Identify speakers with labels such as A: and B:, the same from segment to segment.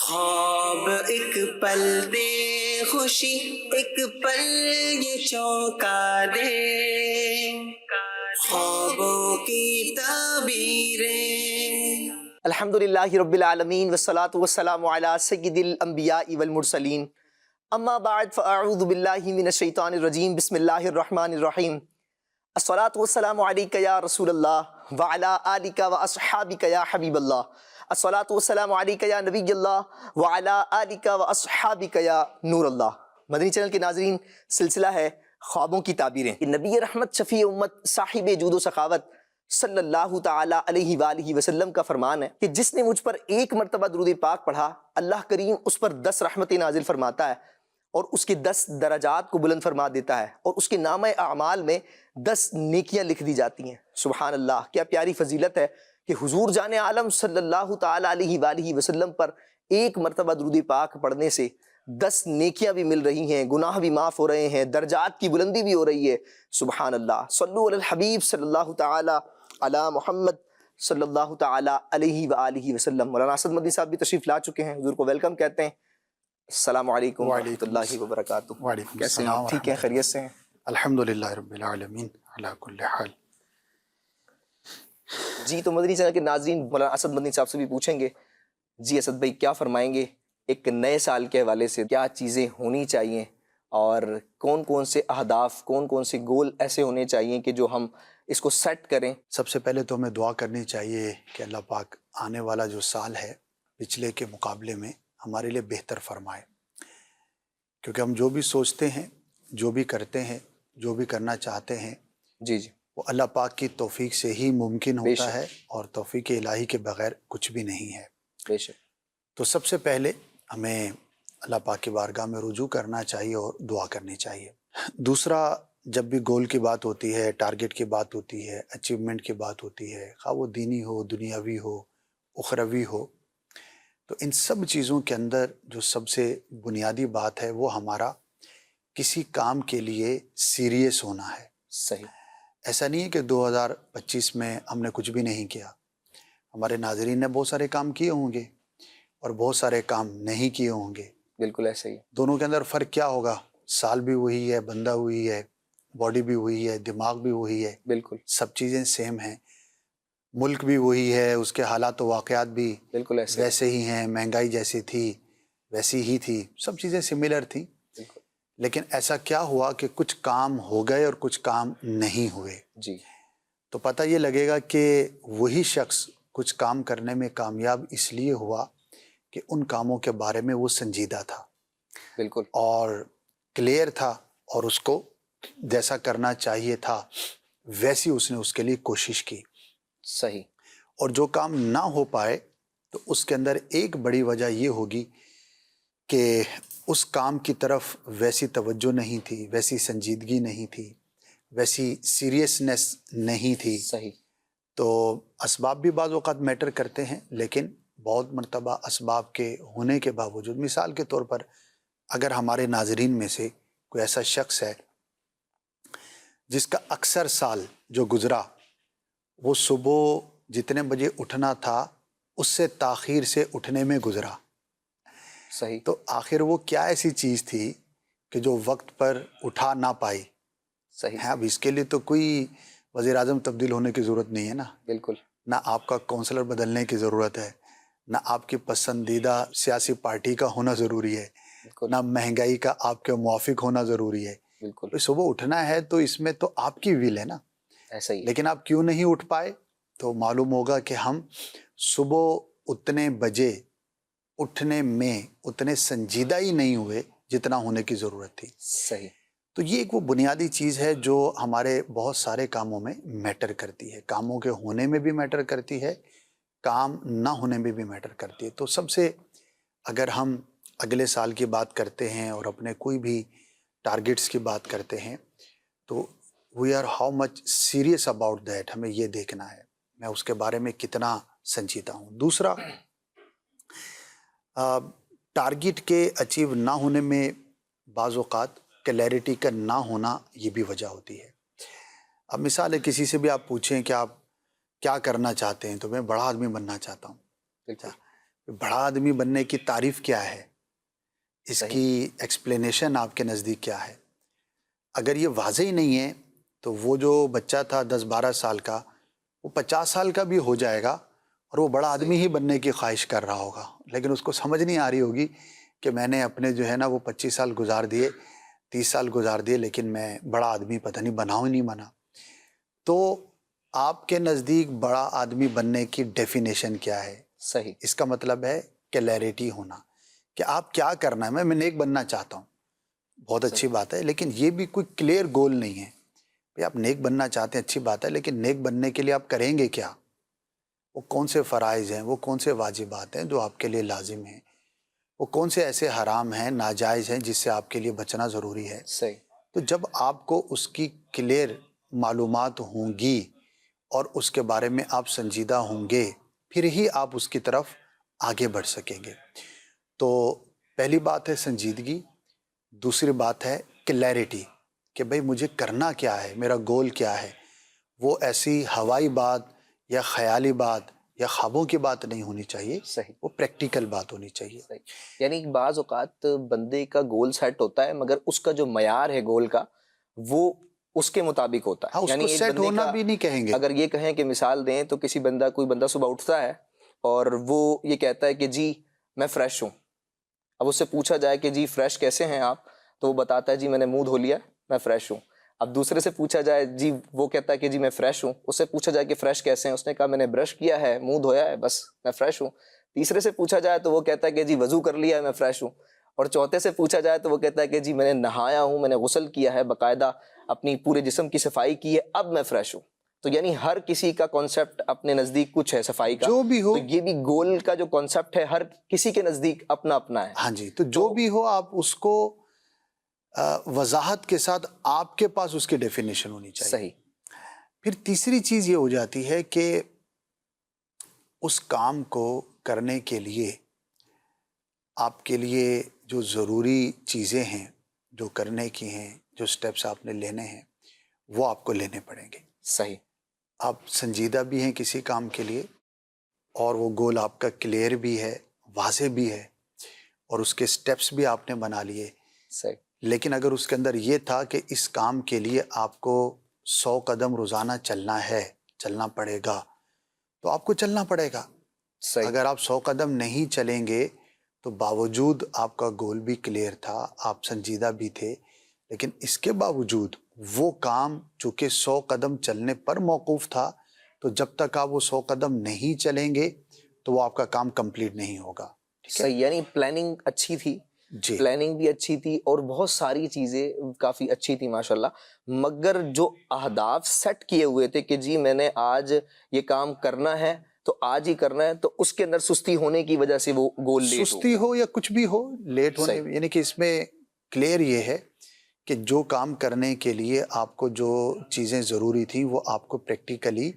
A: خواب ایک پل دے خوشی ایک پل یہ چونکا دے، خوابوں کی تعبیریں۔ الحمدللہ رب العالمین والصلاة والسلام علی سید الانبیاء والمرسلین، اما بعد فاعوذ باللہ من الشیطان الرجیم، بسم اللہ الرحمن الرحیم۔ الصلاة والسلام علیک یا رسول اللہ وعلی آلک واصحابک یا حبیب اللہ، الصلاة والسلام علیک یا نبی اللہ وعلی آلک واصحابک یا نور اللہ۔ مدنی چینل کے ناظرین، سلسلہ ہے خوابوں کی تعبیریں۔ نبی رحمت شفیع امت صاحب جود و سخاوت صلی اللہ تعالی علیہ وآلہ وسلم کا فرمان ہے کہ جس نے مجھ پر ایک مرتبہ درود پاک پڑھا، اللہ کریم اس پر 10 رحمتیں نازل فرماتا ہے اور اس کے 10 درجات کو بلند فرما دیتا ہے، اور اس کے نامہ اعمال میں 10 نیکیاں لکھ دی جاتی ہیں۔ سبحان اللہ، کیا پیاری فضیلت ہے کہ حضور جان عالم صلی اللہ تعالی علیہ وآلہ وسلم پر ایک مرتبہ درود پاک پڑھنے سے 10 نیکیاں بھی مل رہی ہیں، گناہ بھی معاف ہو رہے ہیں، درجات کی بلندی بھی ہو رہی ہے۔ سبحان اللہ، صلو علی الحبیب صلی اللہ تعالی علی محمد صلی اللہ تعالی علیہ وآلہ وسلم۔ مولانا اسد مدنی صاحب بھی تشریف لا چکے ہیں، حضور کو ویلکم کہتے ہیں۔ السلام علیکم ورحمۃ اللہ وبرکاتہ۔
B: وعلیکم
A: کیسے ہیں
B: السلام
A: آپ؟ ٹھیک ہیں، خیریت سے ہیں؟
B: الحمدللہ رب العالمین علی کل حال۔
A: جی تو مدنی چینل کے ناظرین مولانا اسد مدنی صاحب سے بھی پوچھیں گے۔ جی اسد بھائی، کیا فرمائیں گے ایک نئے سال کے حوالے سے کیا چیزیں ہونی چاہیے، اور کون کون سے اہداف، کون کون سے گول ایسے ہونے چاہیے کہ جو ہم اس کو سیٹ کریں؟
B: سب سے پہلے تو ہمیں دعا کرنی چاہیے کہ اللہ پاک آنے والا جو سال ہے پچھلے کے مقابلے میں ہمارے لیے بہتر فرمائے، کیونکہ ہم جو بھی سوچتے ہیں، جو بھی کرتے ہیں، جو بھی کرنا چاہتے ہیں،
A: جی جی،
B: وہ اللہ پاک کی توفیق سے ہی ممکن
A: بے
B: ہوتا
A: شک،
B: ہے، اور توفیق الہی کے بغیر کچھ بھی نہیں ہے۔
A: بے شک۔
B: تو سب سے پہلے ہمیں اللہ پاک کی بارگاہ میں رجوع کرنا چاہیے اور دعا کرنی چاہیے۔ دوسرا، جب بھی گول کی بات ہوتی ہے، ٹارگٹ کی بات ہوتی ہے، اچیومنٹ کی بات ہوتی ہے، خواہ وہ دینی ہو، دنیاوی ہو، اخروی ہو، تو ان سب چیزوں کے اندر جو سب سے بنیادی بات ہے وہ ہمارا کسی کام کے لیے سیریس ہونا ہے۔
A: صحیح۔
B: ایسا نہیں ہے کہ 2025 میں ہم نے کچھ بھی نہیں کیا۔ ہمارے ناظرین نے بہت سارے کام کیے ہوں گے اور بہت سارے کام نہیں کیے ہوں گے۔
A: بالکل ایسا ہی ہے۔
B: دونوں کے اندر فرق کیا ہوگا؟ سال بھی وہی ہے، بندہ وہی ہے، باڈی بھی وہی ہے، دماغ بھی وہی ہے،
A: بالکل
B: سب چیزیں سیم ہیں۔ ملک بھی وہی ہے، اس کے حالات و واقعات بھی
A: بالکل ایسے
B: ویسے ہی ہیں، مہنگائی جیسی تھی ویسی ہی تھی، سب چیزیں سملر تھیں۔
A: بالکل۔
B: لیکن ایسا کیا ہوا کہ کچھ کام ہو گئے اور کچھ کام نہیں ہوئے؟
A: جی
B: تو پتہ یہ لگے گا کہ وہی شخص کچھ کام کرنے میں کامیاب اس لیے ہوا کہ ان کاموں کے بارے میں وہ سنجیدہ تھا
A: بالکل
B: اور کلیئر تھا، اور اس کو جیسا کرنا چاہیے تھا ویسی اس نے اس کے لیے کوشش کی۔
A: صحیح۔
B: اور جو کام نہ ہو پائے تو اس کے اندر ایک بڑی وجہ یہ ہوگی کہ اس کام کی طرف ویسی توجہ نہیں تھی، ویسی سنجیدگی نہیں تھی، ویسی سیریسنس نہیں تھی۔
A: صحیح۔
B: تو اسباب بھی بعض اوقات میٹر کرتے ہیں، لیکن بہت مرتبہ اسباب کے ہونے کے باوجود، مثال کے طور پر اگر ہمارے ناظرین میں سے کوئی ایسا شخص ہے جس کا اکثر سال جو گزرا وہ صبح جتنے بجے اٹھنا تھا اس سے تاخیر سے اٹھنے میں گزرا،
A: صحیح۔
B: تو آخر وہ کیا ایسی چیز تھی کہ جو وقت پر اٹھا نہ پائی؟
A: صحیح۔
B: ہے، اب اس کے لیے تو کوئی وزیر اعظم تبدیل ہونے کی ضرورت نہیں ہے نا،
A: بالکل
B: نہ آپ کا کونسلر بدلنے کی ضرورت ہے، نہ آپ کی پسندیدہ سیاسی پارٹی کا ہونا ضروری ہے،
A: بالکل
B: نہ مہنگائی کا آپ کے موافق ہونا ضروری ہے۔
A: بالکل
B: صبح اٹھنا ہے تو اس میں تو آپ کی ویل ہے نا،
A: ایسا ہی ہے۔
B: لیکن آپ کیوں نہیں اٹھ پائے؟ تو معلوم ہوگا کہ ہم صبح اتنے بجے اٹھنے میں اتنے سنجیدہ ہی نہیں ہوئے جتنا ہونے کی ضرورت تھی۔
A: صحیح۔
B: تو یہ ایک وہ بنیادی چیز ہے جو ہمارے بہت سارے کاموں میں میٹر کرتی ہے، کاموں کے ہونے میں بھی میٹر کرتی ہے، کام نہ ہونے میں بھی میٹر کرتی ہے۔ تو سب سے اگر ہم اگلے سال کی بات کرتے ہیں اور اپنے کوئی بھی ٹارگٹس کی بات کرتے ہیں تو we are how much serious about that, ہمیں یہ دیکھنا ہے میں اس کے بارے میں کتنا سنجیدہ ہوں۔ دوسرا، ٹارگٹ کے اچیو نہ ہونے میں بعض اوقات کلیئرٹی کا نہ ہونا یہ بھی وجہ ہوتی ہے۔ اب مثال ہے، کسی سے بھی آپ پوچھیں کہ آپ کیا کرنا چاہتے ہیں تو میں بڑا آدمی بننا چاہتا ہوں،
A: بالکل
B: بڑا آدمی بننے کی تعریف کیا ہے، اس
A: صحیح.
B: کی ایکسپلینیشن آپ کے نزدیک کیا ہے؟ اگر یہ واضح ہی نہیں ہے تو وہ جو بچہ تھا 10-12 سال کا، وہ 50 سال کا بھی ہو جائے گا اور وہ بڑا آدمی ہی بننے کی خواہش کر رہا ہوگا، لیکن اس کو سمجھ نہیں آ رہی ہوگی کہ میں نے اپنے جو ہے نا وہ 25 سال گزار دیے، 30 سال گزار دیے، لیکن میں بڑا آدمی پتہ نہیں بنا ہی نہیں بنا. تو آپ کے نزدیک بڑا آدمی بننے کی ڈیفینیشن کیا ہے؟
A: صحیح.
B: اس کا مطلب ہے کلیئرٹی ہونا کہ آپ کیا کرنا ہے. میں نیک بننا چاہتا ہوں، بہت اچھی بات ہے، لیکن یہ بھی کوئی کلیئر گول نہیں ہے. بھئی آپ نیک بننا چاہتے ہیں، اچھی بات ہے، لیکن نیک بننے کے لیے آپ کریں گے کیا؟ وہ کون سے فرائض ہیں، وہ کون سے واجبات ہیں جو آپ کے لیے لازم ہیں، وہ کون سے ایسے حرام ہیں، ناجائز ہیں جس سے آپ کے لیے بچنا ضروری ہے.
A: صحیح.
B: تو جب آپ کو اس کی کلیئر معلومات ہوں گی اور اس کے بارے میں آپ سنجیدہ ہوں گے، پھر ہی آپ اس کی طرف آگے بڑھ سکیں گے. تو پہلی بات ہے سنجیدگی، دوسری بات ہے کلیئرٹی کہ بھئی مجھے کرنا کیا ہے، میرا گول کیا ہے. وہ ایسی ہوائی بات یا خیالی بات یا خوابوں کی بات نہیں ہونی چاہیے،
A: صحیح.
B: وہ پریکٹیکل بات ہونی چاہیے.
A: صحیح. یعنی بعض اوقات بندے کا گول سیٹ ہوتا ہے مگر اس کا جو معیار ہے گول کا وہ اس کے مطابق ہوتا ہے.
B: ہاں، اس
A: یعنی
B: کو
A: ایک
B: سیٹ
A: بندے
B: ہونا
A: کا
B: بھی نہیں کہیں گے.
A: اگر یہ کہیں کہ مثال دیں تو کوئی بندہ صبح اٹھتا ہے اور وہ یہ کہتا ہے کہ جی میں فریش ہوں. اب اس سے پوچھا جائے کہ جی فریش کیسے ہیں آپ، تو وہ بتاتا ہے جی میں نے منہ دھو لیا میں فریش ہوں. اب دوسرے سے پوچھا جائے جی، وہ کہتا ہے کہ جی میں فریش ہوں. اس سے پوچھا جائے کہ فریش کیسے ہیں، اس نے کہا میں نے برش کیا ہے، منہ دھویا ہے، بس میں فریش ہوں. تیسرے سے پوچھا جائے تو وہ کہتا ہے کہ جی وضو کر لیا ہے میں فریش ہوں. اور چوتھے سے پوچھا جائے تو وہ کہتا ہے کہ جی میں نے نہایا ہوں، میں نے غسل کیا ہے، باقاعدہ اپنی پورے جسم کی صفائی کی ہے، اب میں فریش ہوں. تو یعنی ہر کسی کا کانسیپٹ اپنے نزدیک کچھ ہے صفائی کا.
B: جو بھی ہو،
A: تو یہ بھی گول کا جو کانسیپٹ ہے ہر کسی کے نزدیک اپنا اپنا ہے.
B: ہاں جی، تو جو بھی ہو آپ اس کو وضاحت کے ساتھ آپ کے پاس اس کی ڈیفینیشن ہونی چاہیے.
A: صحیح.
B: پھر تیسری چیز یہ ہو جاتی ہے کہ اس کام کو کرنے کے لیے آپ کے لیے جو ضروری چیزیں ہیں، جو کرنے کی ہیں، جو سٹیپس آپ نے لینے ہیں، وہ آپ کو لینے پڑیں گے.
A: صحیح.
B: آپ سنجیدہ بھی ہیں کسی کام کے لیے اور وہ گول آپ کا کلیئر بھی ہے، واضح بھی ہے اور اس کے سٹیپس بھی آپ نے بنا لیے.
A: صحیح.
B: لیکن اگر اس کے اندر یہ تھا کہ اس کام کے لیے آپ کو 100 قدم روزانہ چلنا پڑے گا، تو آپ کو چلنا پڑے گا.
A: صحیح.
B: اگر آپ 100 قدم نہیں چلیں گے تو باوجود آپ کا گول بھی کلیئر تھا، آپ سنجیدہ بھی تھے، لیکن اس کے باوجود وہ کام چونکہ 100 قدم چلنے پر موقوف تھا، تو جب تک آپ وہ 100 قدم نہیں چلیں گے تو وہ آپ کا کام کمپلیٹ نہیں ہوگا. ٹھیک ہے
A: صحیح. یعنی پلاننگ اچھی تھی،
B: جی.
A: پلاننگ بھی اچھی تھی اور بہت ساری چیزیں کافی اچھی تھی ماشاءاللہ، مگر جو اہداف سیٹ کیے ہوئے تھے کہ جی میں نے آج یہ کام کرنا ہے تو آج ہی کرنا ہے، تو اس کے اندر سستی ہونے کی وجہ سے وہ گول لیٹ ہو
B: سستی
A: گیا.
B: ہو یا کچھ بھی ہو، لیٹ ہونے،
A: صحیح.
B: یعنی کہ اس میں کلیئر یہ ہے کہ جو کام کرنے کے لیے آپ کو جو چیزیں ضروری تھیں وہ آپ کو پریکٹیکلی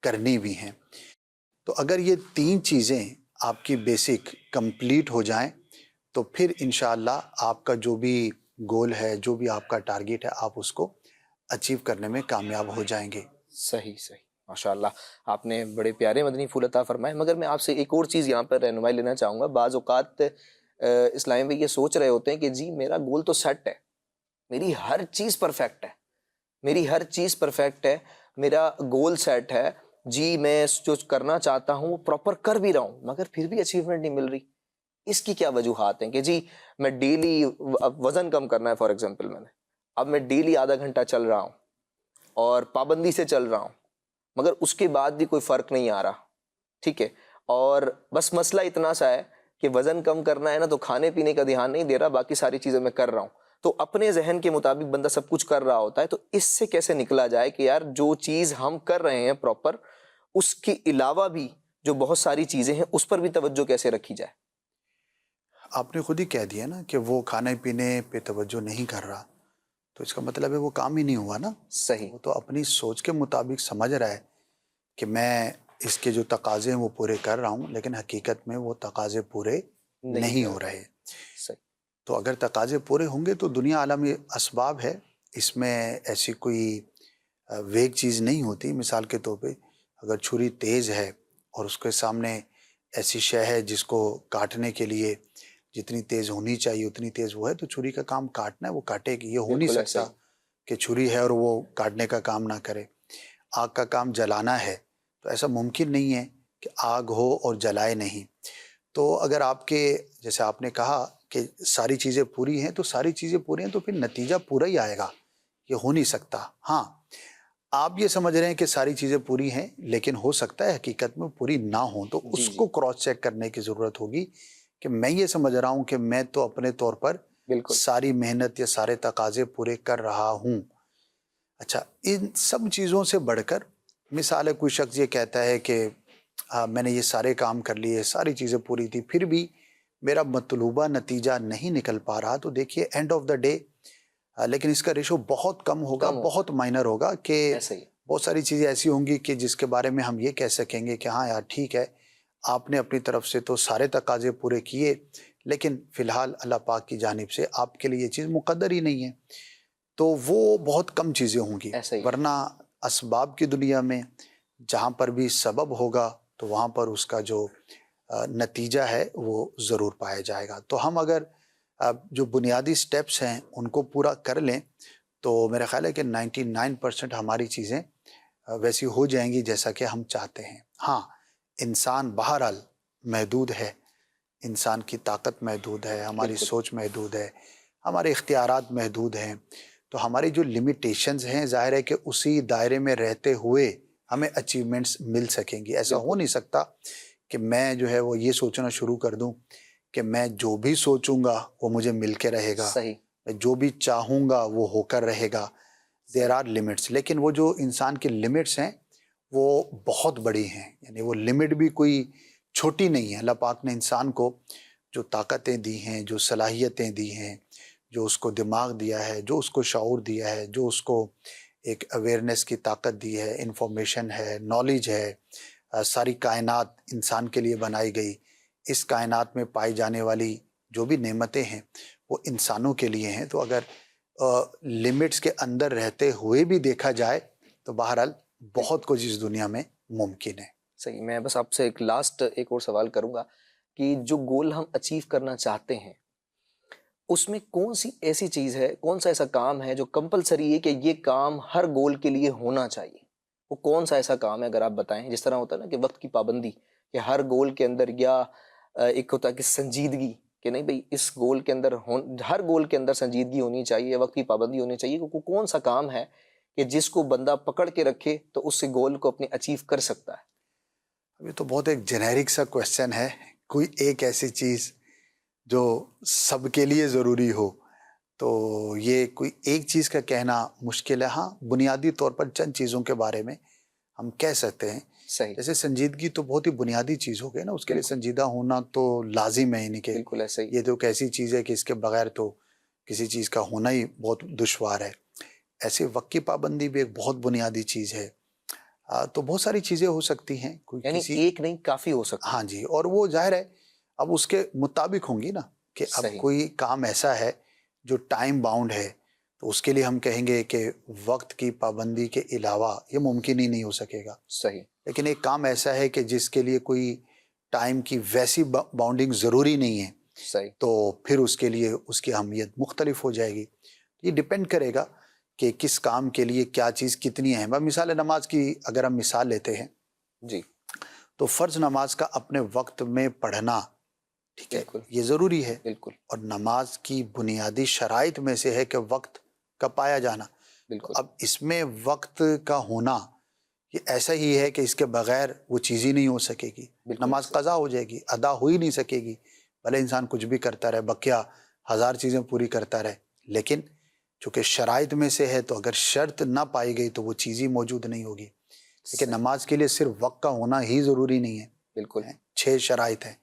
B: کرنی بھی ہیں. تو اگر یہ 3 چیزیں آپ کی بیسک کمپلیٹ ہو جائیں تو پھر انشاءاللہ آپ کا جو بھی گول ہے، جو بھی آپ کا ٹارگیٹ ہے، آپ اس کو اچیو کرنے میں کامیاب ہو جائیں گے.
A: صحیح. صحیح. ماشاءاللہ آپ نے بڑے پیارے مدنی پھول عطا فرمائے. مگر میں آپ سے ایک اور چیز یہاں پر رہنمائی لینا چاہوں گا. بعض اوقات اسلام میں یہ سوچ رہے ہوتے ہیں کہ جی میرا گول تو سیٹ ہے، میری ہر چیز پرفیکٹ ہے، میرا گول سیٹ ہے، جی میں جو کرنا چاہتا ہوں وہ پراپر کر بھی رہا ہوں، مگر پھر بھی اچیومنٹ نہیں مل رہی. اس کی کیا وجوہات ہیں کہ جی میں ڈیلی وزن کم کرنا ہے، فار ایگزامپل اب میں ڈیلی آدھا گھنٹہ چل رہا ہوں اور پابندی سے چل رہا ہوں، مگر اس کے بعد بھی کوئی فرق نہیں آ رہا. ٹھیک ہے، اور بس مسئلہ اتنا سا ہے کہ وزن کم کرنا ہے نا، تو کھانے پینے کا دھیان نہیں دے رہا، باقی ساری چیزیں میں کر رہا ہوں. تو اپنے ذہن کے مطابق بندہ سب کچھ کر رہا ہوتا ہے. تو اس سے کیسے نکلا جائے کہ یار جو چیز ہم کر رہے ہیں پراپر، اس کے علاوہ بھی جو بہت ساری چیزیں ہیں اس پر بھی توجہ کیسے رکھی جائے؟
B: آپ نے خود ہی کہہ دیا نا کہ وہ کھانے پینے پہ توجہ نہیں کر رہا، تو اس کا مطلب ہے وہ کام ہی نہیں ہوا نا.
A: صحیح.
B: وہ تو اپنی سوچ کے مطابق سمجھ رہا ہے کہ میں اس کے جو تقاضے ہیں وہ پورے کر رہا ہوں، لیکن حقیقت میں وہ تقاضے پورے نہیں ہو رہے.
A: صحیح.
B: تو اگر تقاضے پورے ہوں گے تو دنیا عالمی اسباب ہے، اس میں ایسی کوئی ویگ چیز نہیں ہوتی. مثال کے طور پہ اگر چھری تیز ہے اور اس کے سامنے ایسی شے ہے جس کو کاٹنے کے لیے جتنی تیز ہونی چاہیے اتنی تیز وہ ہے، تو چھری کا کام کاٹنا ہے، وہ کاٹے گی. یہ ہو نہیں
A: بالکل ایسے
B: سکتا کہ چھری ہے اور وہ کاٹنے کا کام نہ کرے. آگ کا کام جلانا ہے، تو ایسا ممکن نہیں ہے کہ آگ ہو اور جلائے نہیں. تو اگر آپ کے جیسے آپ نے کہا کہ ساری چیزیں پوری ہیں، تو ساری چیزیں پوری ہیں تو پھر نتیجہ پورا ہی آئے گا. یہ ہو نہیں سکتا. ہاں، آپ یہ سمجھ رہے ہیں کہ ساری چیزیں پوری ہیں، لیکن ہو سکتا ہے حقیقت میں پوری نہ ہوں، تو
A: جی
B: اس
A: جی
B: کو کراس چیک کرنے کی ضرورت ہوگی کہ میں یہ سمجھ رہا ہوں کہ میں تو اپنے طور پر
A: بالکل
B: ساری محنت یا سارے تقاضے پورے کر رہا ہوں. اچھا، ان سب چیزوں سے بڑھ کر مثال ہے، کوئی شخص یہ کہتا ہے کہ میں نے یہ سارے کام کر لیے، ساری چیزیں پوری تھی، پھر بھی میرا مطلوبہ نتیجہ نہیں نکل پا رہا. تو دیکھیے اینڈ آف دا ڈے، لیکن اس کا ریشو بہت کم ہوگا،
A: کم ہو
B: بہت مائنر ہوگا، کہ
A: ایسا ہی
B: بہت ساری چیزیں ایسی ہوں گی کہ جس کے بارے میں ہم یہ کہہ سکیں گے کہ ہاں یار ٹھیک ہے، آپ نے اپنی طرف سے تو سارے تقاضے پورے کیے، لیکن فی الحال اللہ پاک کی جانب سے آپ کے لیے یہ چیز مقدر ہی نہیں ہے. تو وہ بہت کم چیزیں ہوں گی.
A: ایسا ہی
B: ورنہ اسباب کی دنیا میں جہاں پر بھی سبب ہوگا تو وہاں پر اس کا جو نتیجہ ہے وہ ضرور پایا جائے گا. تو ہم اگر جو بنیادی سٹیپس ہیں ان کو پورا کر لیں تو میرا خیال ہے کہ 99% ہماری چیزیں ویسی ہو جائیں گی جیسا کہ ہم چاہتے ہیں. ہاں، انسان بہرحال محدود ہے، انسان کی طاقت محدود ہے، ہماری
A: بالکل
B: سوچ محدود ہے، ہمارے اختیارات محدود ہیں. تو ہماری جو لمیٹیشنز ہیں، ظاہر ہے کہ اسی دائرے میں رہتے ہوئے ہمیں اچیومنٹس مل سکیں گی. ایسا ہو
A: بالکل
B: نہیں سکتا کہ میں جو ہے وہ یہ سوچنا شروع کر دوں کہ میں جو بھی سوچوں گا وہ مجھے مل کے رہے گا،
A: صحیح
B: میں جو بھی چاہوں گا وہ ہو کر رہے گا. There are limits. لیکن وہ جو انسان کے لمٹس ہیں وہ بہت بڑی ہیں. یعنی وہ لمٹ بھی کوئی چھوٹی نہیں ہے. اللہ پاک نے انسان کو جو طاقتیں دی ہیں، جو صلاحیتیں دی ہیں، جو اس کو دماغ دیا ہے، جو اس کو شعور دیا ہے، جو اس کو ایک اویئرنیس کی طاقت دی ہے، انفارمیشن ہے، نالج ہے، ساری کائنات انسان کے لیے بنائی گئی. اس کائنات میں پائی جانے والی جو بھی نعمتیں ہیں وہ انسانوں کے لیے ہیں. تو اگر لمٹس کے اندر رہتے ہوئے بھی دیکھا جائے تو بہرحال بہت کچھ اس دنیا میں ممکن ہے.
A: صحیح. میں بس آپ سے ایک اور سوال کروں گا کہ جو گول ہم اچیو کرنا چاہتے ہیں اس میں کون سی ایسی چیز ہے، کون سا ایسا کام ہے جو کمپلسری ہے کہ یہ کام ہر گول کے لیے ہونا چاہیے؟ وہ کون سا ایسا کام ہے اگر آپ بتائیں؟ جس طرح ہوتا ہے نا کہ وقت کی پابندی، کہ ہر گول کے اندر، یا ایک ہوتا ہے کہ سنجیدگی، کہ نہیں بھئی اس گول کے اندر ہر گول کے اندر سنجیدگی ہونی چاہیے، وقت کی پابندی ہونی چاہیے. کہ کون سا کام ہے کہ جس کو بندہ پکڑ کے رکھے تو اس سے گول کو اپنے اچیو کر سکتا ہے؟
B: ابھی تو بہت ایک جنیرک سا کویسچن ہے. کوئی ایک ایسی چیز جو سب کے لیے ضروری ہو، تو یہ کوئی ایک چیز کا کہنا مشکل ہے. ہاں، بنیادی طور پر چند چیزوں کے بارے میں ہم کہہ سکتے ہیں.
A: صحیح.
B: جیسے سنجیدگی تو بہت ہی بنیادی چیز ہو گئی نا، اس کے لیے
A: بالکل
B: سنجیدہ ہونا تو لازم ہے. یعنی کہ
A: بالکل ایسا ہی.
B: یہ تو ایک ایسی چیز ہے کہ اس کے بغیر تو کسی چیز کا ہونا ہی بہت دشوار ہے. ایسے وقت کی پابندی بھی ایک بہت بنیادی چیز ہے. تو بہت ساری چیزیں ہو سکتی ہیں. کوئی
A: یعنی
B: کسی
A: ایک نہیں، کافی ہو سکتی.
B: ہاں جی، اور وہ ظاہر ہے اب اس کے مطابق ہوں گی نا، کہ اب
A: صحیح
B: کوئی کام ایسا ہے جو ٹائم باؤنڈ ہے تو اس کے لیے ہم کہیں گے کہ وقت کی پابندی کے علاوہ یہ ممکن ہی نہیں ہو سکے گا.
A: صحیح.
B: لیکن ایک کام ایسا ہے کہ جس کے لیے کوئی ٹائم کی ویسی باؤنڈنگ ضروری نہیں ہے،
A: صحیح.
B: تو پھر اس کے لیے اس کی اہمیت مختلف ہو جائے گی. یہ ڈیپینڈ کرے گا کہ کس کام کے لیے کیا چیز کتنی اہم ہے. مثال نماز کی اگر ہم مثال لیتے ہیں
A: جی
B: تو فرض نماز کا اپنے وقت میں پڑھنا، ٹھیک ہے،
A: بالکل
B: یہ ضروری ہے.
A: بالکل
B: اور نماز کی بنیادی شرائط میں سے ہے کہ وقت کا پایا جانا. تو
A: بالکل
B: اب اس میں وقت کا ہونا یہ ایسا ہی ہے کہ اس کے بغیر وہ چیز ہی نہیں ہو سکے گی.
A: بالکل
B: نماز
A: صحیح.
B: قضا ہو جائے گی، ادا ہو ہی نہیں سکے گی. بھلے انسان کچھ بھی کرتا رہے، بقیہ 1000 چیزیں پوری کرتا رہے، لیکن چونکہ شرائط میں سے ہے تو اگر شرط نہ پائی گئی تو وہ چیز ہی موجود نہیں ہوگی. لیکن
A: صحیح.
B: نماز کے لیے صرف وقت کا ہونا ہی ضروری نہیں ہے.
A: بالکل
B: 6 شرائط ہیں،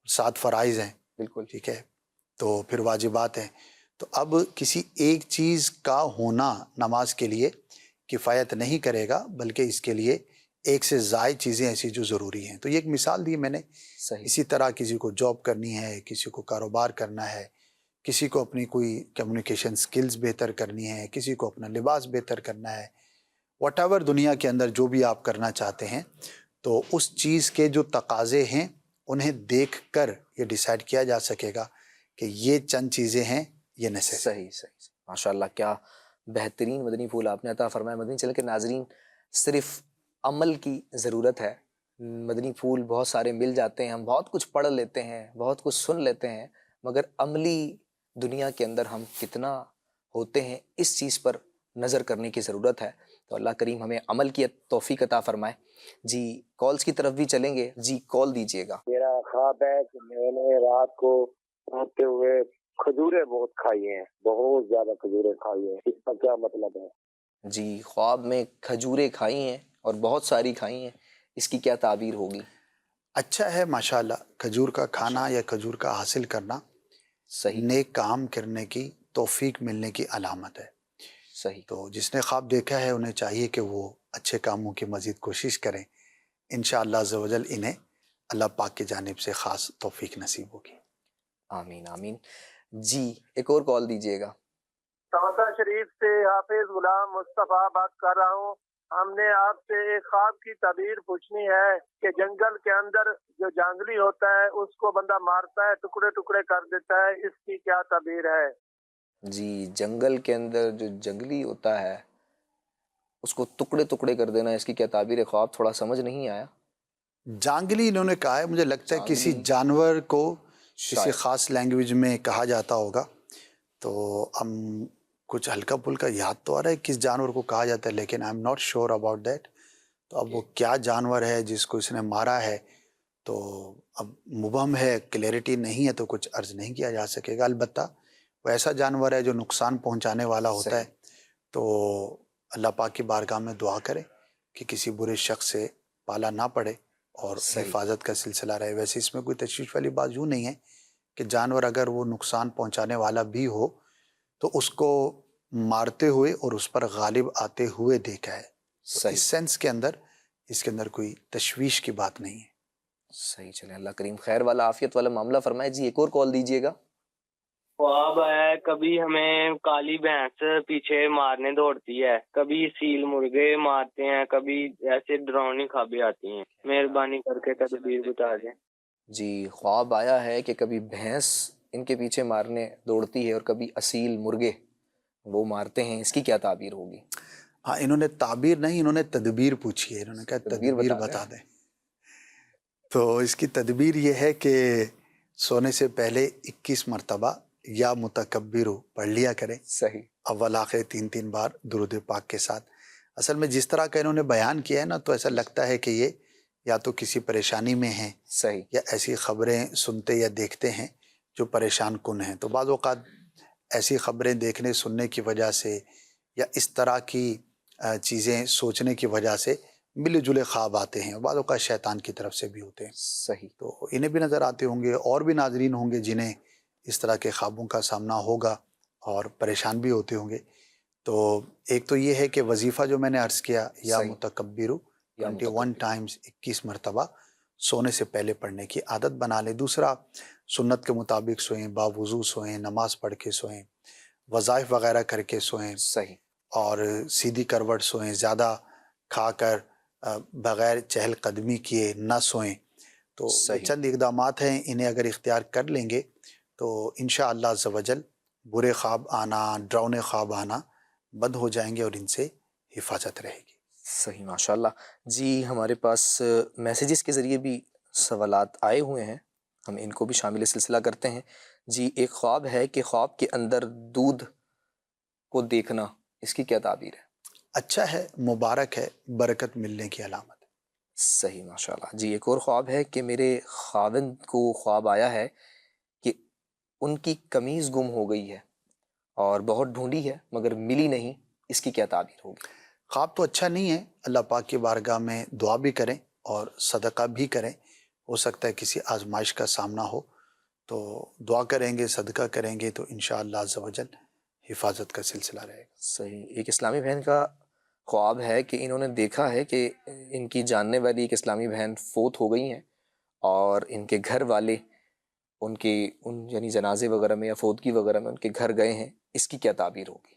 B: 7 فرائض ہیں،
A: بالکل.
B: ٹھیک ہے، تو پھر واجبات ہیں. تو اب کسی ایک چیز کا ہونا نماز کے لیے کفایت نہیں کرے گا، بلکہ اس کے لیے ایک سے زائد چیزیں ایسی جو ضروری ہیں. تو یہ ایک مثال دی میں نے.
A: صحیح.
B: اسی طرح کسی کو جاب کرنی ہے، کسی کو کاروبار کرنا ہے، کسی کو اپنی کوئی کمیونیکیشن سکلز بہتر کرنی ہے، کسی کو اپنا لباس بہتر کرنا ہے. واٹ ایور دنیا کے اندر جو بھی آپ کرنا چاہتے ہیں، تو اس چیز کے جو تقاضے ہیں انہیں دیکھ کر یہ ڈیسائیڈ کیا جا سکے گا کہ یہ چند چیزیں ہیں، یہ نیسیسری۔
A: صحیح صحیح، ماشاءاللہ کیا بہترین مدنی پھول آپ نے عطا فرمایا۔ مدنی چل کے ناظرین، صرف عمل کی ضرورت ہے۔ مدنی پھول بہت سارے مل جاتے ہیں، ہم بہت کچھ پڑھ لیتے ہیں، بہت کچھ سن لیتے ہیں، مگر عملی دنیا کے اندر ہم کتنا ہوتے ہیں اس چیز پر نظر کرنے کی ضرورت ہے۔ تو اللہ کریم ہمیں عمل کی توفیق عطا فرمائے۔ جی کالز کی طرف بھی چلیں گے، جی کال دیجیے گا۔
C: میرا خواب ہے کہ میں نے رات کو سوتے ہوئے کھجوریں بہت کھائی ہیں، بہت زیادہ کھجوریں کھائی ہیں، اس کا کیا مطلب ہے؟
A: جی خواب میں کھجوریں کھائی ہیں اور بہت ساری کھائی ہیں، اس کی کیا تعبیر ہوگی؟
B: اچھا ہے ماشاءاللہ، کھجور کا کھانا یا کھجور کا حاصل کرنا
A: صحیح
B: نیک کام کرنے کی توفیق ملنے کی علامت ہے۔
A: صحیح،
B: تو جس نے خواب دیکھا ہے انہیں چاہیے کہ وہ اچھے کاموں کی مزید کوشش کریں، انشاءاللہ عز و جل انہیں اللہ پاک کی جانب سے خاص توفیق نصیب ہوگی۔
A: آمین آمین۔ جی ایک اور کال دیجیے گا۔
C: توسا شریف سے حافظ غلام مصطفیٰ بات کر رہا ہوں۔ ہم نے آپ سے ایک خواب کی تعبیر پوچھنی ہے کہ جنگل کے اندر جو جانگلی ہوتا ہے اس کو بندہ مارتا ہے، ٹکڑے ٹکڑے کر دیتا ہے، اس کی کیا تعبیر ہے؟
A: جی جنگل کے اندر جو جنگلی ہوتا ہے اس کو ٹکڑے ٹکڑے کر دینا، اس کی کیا تعبیر ہے؟ خواب تھوڑا سمجھ نہیں آیا۔
B: جانگلی انہوں نے کہا ہے، مجھے لگتا ہے کسی
A: جانگلی
B: جانور کو کسی
A: شاید
B: خاص لینگویج میں کہا جاتا ہوگا، تو ہم کچھ ہلکا پھلکا یاد تو آ رہا ہے کس جانور کو کہا جاتا ہے، لیکن I am not sure about that. تو اب وہ کیا جانور ہے جس کو اس نے مارا ہے تو اب مبہم ہے، کلیئرٹی نہیں ہے، تو کچھ عرض نہیں کیا جا سکے گا۔ البتہ وہ ایسا جانور ہے جو نقصان پہنچانے والا ہوتا ہے، تو اللہ پاک کی بارگاہ میں دعا کرے کہ کسی برے شخص سے پالا نہ پڑے اور
A: صحیح
B: حفاظت کا سلسلہ رہے۔ ویسے اس میں کوئی تشویش والی بات یوں نہیں ہے کہ جانور اگر وہ نقصان پہنچانے والا بھی ہو تو اس کو مارتے ہوئے اور اس پر غالب آتے ہوئے دیکھا ہے، تو
A: صحیح
B: اس سینس کے اندر اس کے اندر کوئی تشویش کی بات نہیں ہے۔
A: صحیح، چلیں اللہ کریم خیر والا عافیت والا معاملہ فرمائے۔ جی ایک اور کال دیجیے گا۔
D: خواب ہے کبھی ہمیں کالی بھینس پیچھے مارنے دوڑتی ہے، کبھی سیل مرغے مارتے ہیں، کبھی ایسے ڈراؤنی خوابیں آتی ہیں، مہربانی کر کے تدبیر بتا دیں۔
A: جی خواب آیا ہے کہ کبھی بھینس ان کے پیچھے مارنے دوڑتی ہے اور کبھی اصیل مرغے وہ مارتے ہیں، اس کی کیا تعبیر ہوگی؟
B: ہاں، انہوں نے تعبیر نہیں، انہوں نے تدبیر پوچھی ہے، انہوں نے کہا
A: تدبیر
B: تدبیر
A: بتا
B: بتا دیں۔ تو اس کی تدبیر یہ ہے کہ سونے سے پہلے 21 مرتبہ یا متکبرو پڑھ لیا کریں،
A: صحیح
B: اول آخر 3 بار درود پاک کے ساتھ۔ اصل میں جس طرح کا انہوں نے بیان کیا ہے نا، تو ایسا لگتا ہے کہ یہ یا تو کسی پریشانی میں ہیں
A: صحیح
B: یا ایسی خبریں سنتے یا دیکھتے ہیں جو پریشان کن ہیں۔ تو بعض اوقات ایسی خبریں دیکھنے سننے کی وجہ سے یا اس طرح کی چیزیں سوچنے کی وجہ سے ملے جلے خواب آتے ہیں، اور بعض اوقات شیطان کی طرف سے بھی ہوتے ہیں۔
A: صحیح
B: تو انہیں بھی نظر آتے ہوں گے، اور بھی ناظرین ہوں گے جنہیں اس طرح کے خوابوں کا سامنا ہوگا اور پریشان بھی ہوتے ہوں گے۔ تو ایک تو یہ ہے کہ وظیفہ جو میں نے عرض کیا، یا
A: صحیح
B: متکبرو
A: یا
B: 21
A: متکبر،
B: ٹائمز 21 مرتبہ سونے سے پہلے پڑھنے کی عادت بنا لیں۔ دوسرا، سنت کے مطابق سوئیں، باوضو سوئیں، نماز پڑھ کے سوئیں، وظائف وغیرہ کر کے سوئیں،
A: صحیح
B: اور سیدھی کروٹ سوئیں، زیادہ کھا کر بغیر چہل قدمی کیے نہ سوئیں۔ تو یہ
A: صحیح
B: چند اقدامات ہیں، انہیں اگر اختیار کر لیں گے تو انشاءاللہ عز و جل برے خواب آنا، ڈراؤنے خواب آنا بند ہو جائیں گے اور ان سے حفاظت رہے گی۔
A: صحیح ماشاءاللہ۔ جی ہمارے پاس میسیجز کے ذریعے بھی سوالات آئے ہوئے ہیں، ہم ان کو بھی شامل سلسلہ کرتے ہیں۔ جی ایک خواب ہے کہ خواب کے اندر دودھ کو دیکھنا، اس کی کیا تعبیر ہے؟
B: اچھا ہے، مبارک ہے، برکت ملنے کی علامت ہے۔
A: صحیح ماشاءاللہ۔ جی ایک اور خواب ہے کہ میرے خاوند کو خواب آیا ہے کہ ان کی قمیض گم ہو گئی ہے اور بہت ڈھونڈی ہے مگر ملی نہیں، اس کی کیا تعبیر ہوگی؟
B: خواب تو اچھا نہیں ہے، اللہ پاک کی بارگاہ میں دعا بھی کریں اور صدقہ بھی کریں۔ ہو سکتا ہے کسی آزمائش کا سامنا ہو، تو دعا کریں گے، صدقہ کریں گے تو انشاءاللہ عز و جل حفاظت کا سلسلہ رہے گا۔
A: صحیح۔ ایک اسلامی بہن کا خواب ہے کہ انہوں نے دیکھا ہے کہ ان کی جاننے والی ایک اسلامی بہن فوت ہو گئی ہیں اور ان کے گھر والے ان کے یعنی جنازے وغیرہ میں یا فوتگی وغیرہ میں ان کے گھر گئے ہیں، اس کی کیا تعبیر ہوگی؟